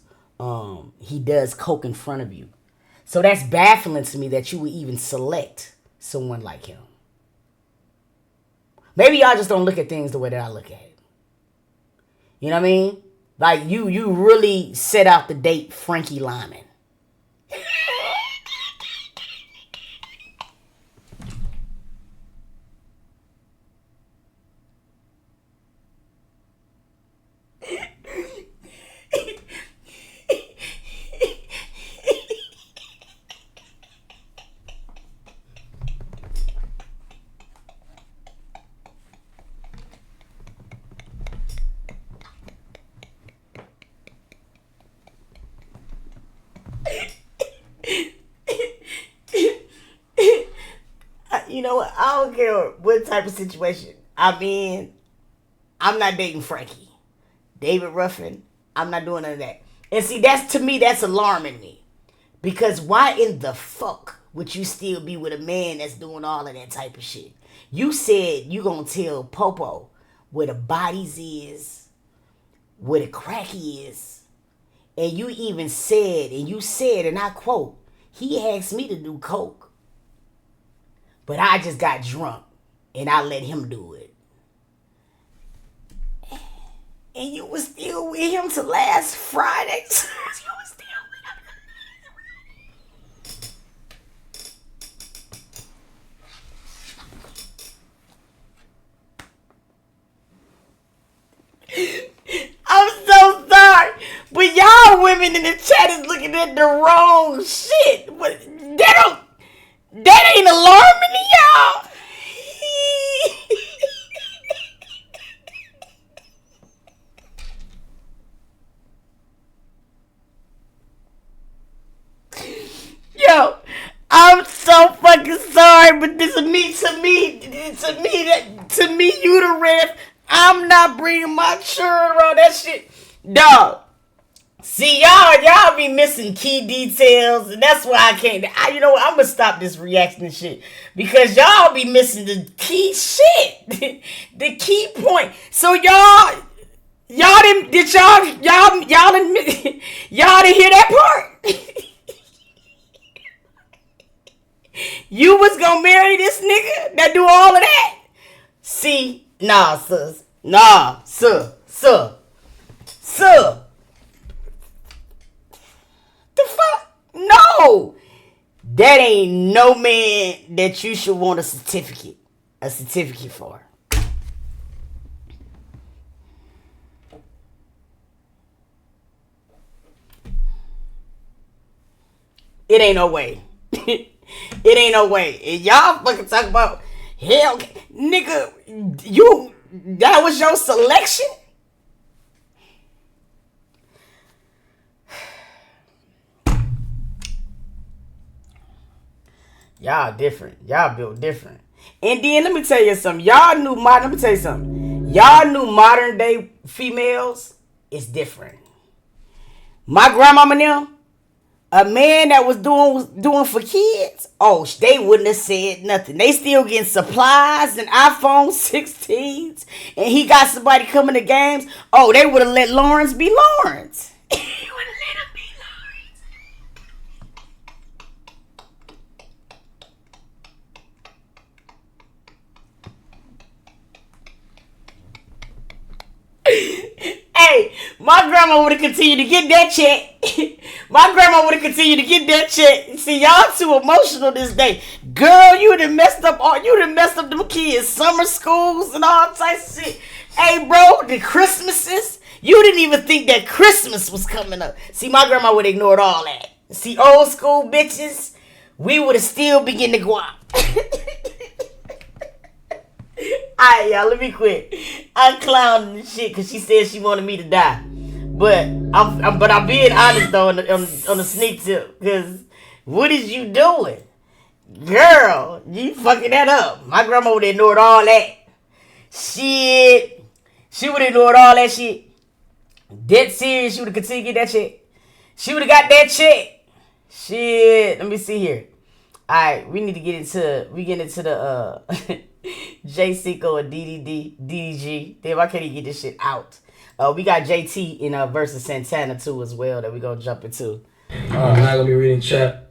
S1: He does coke in front of you. So that's baffling to me that you would even select someone like him. Maybe y'all just don't look at things the way that I look at it. You know what I mean? Like you really set out to date Frankie Lyman. You know what? I don't care what type of situation I'm in. I'm not dating Frankie. David Ruffin, I'm not doing none of that. And see, that's to me, that's alarming me. Because why in the fuck would you still be with a man that's doing all of that type of shit? You said you gonna tell Popo where the bodies is, where the crack is. And you even said, and I quote, he asked me to do coke. But I just got drunk and I let him do it. And you was still with him till last Friday. You was still with him. I'm so sorry. But y'all women in the chat is looking at the wrong shit. But that ain't alarming to y'all. Yo, I'm so fucking sorry, but this is me. To me, you the ref. I'm not bringing my children around that shit, dog. See, y'all be missing key details, and that's why I can't. You know what? I'm gonna stop this reaction and shit because y'all be missing the key shit, the key point. So y'all didn't hear that part. You was gonna marry this nigga that do all of that? See, nah, sis, sir. The fuck? No! That ain't no man that you should want a certificate for. It ain't no way. It ain't no way. And y'all fucking talk about, hell, nigga, that was your selection? Y'all different. Y'all built different. And then let me tell you something. Y'all knew modern day females is different. My grandmama now, a man that was doing for kids, they wouldn't have said nothing. They still getting supplies and iPhone 16s, and he got somebody coming to games. They would have let Lawrence be Lawrence. Hey, my grandma would have continued to get that check. See, y'all too emotional this day. Girl, you done messed up them kids' summer schools and all types of shit. Hey, bro, the Christmases, you didn't even think that Christmas was coming up. See, my grandma would have ignored all that. See, old school bitches, we would have still been getting the guap. Alright, y'all, let me quit. I'm clowning this shit because she said she wanted me to die. But I'm being honest though on the sneak tip, because what is you doing? Girl, you fucking that up. My grandma would have ignored all that. Shit. She would have ignored all that shit. Dead serious, she would have continued to get that check. She would have got that check. Shit. Let me see here. Alright, we get into the J Cinco and DDG. Damn, I can't even get this shit out. We got JT in versus Santana too as well that we gonna jump into.
S9: I'm not gonna be reading chat.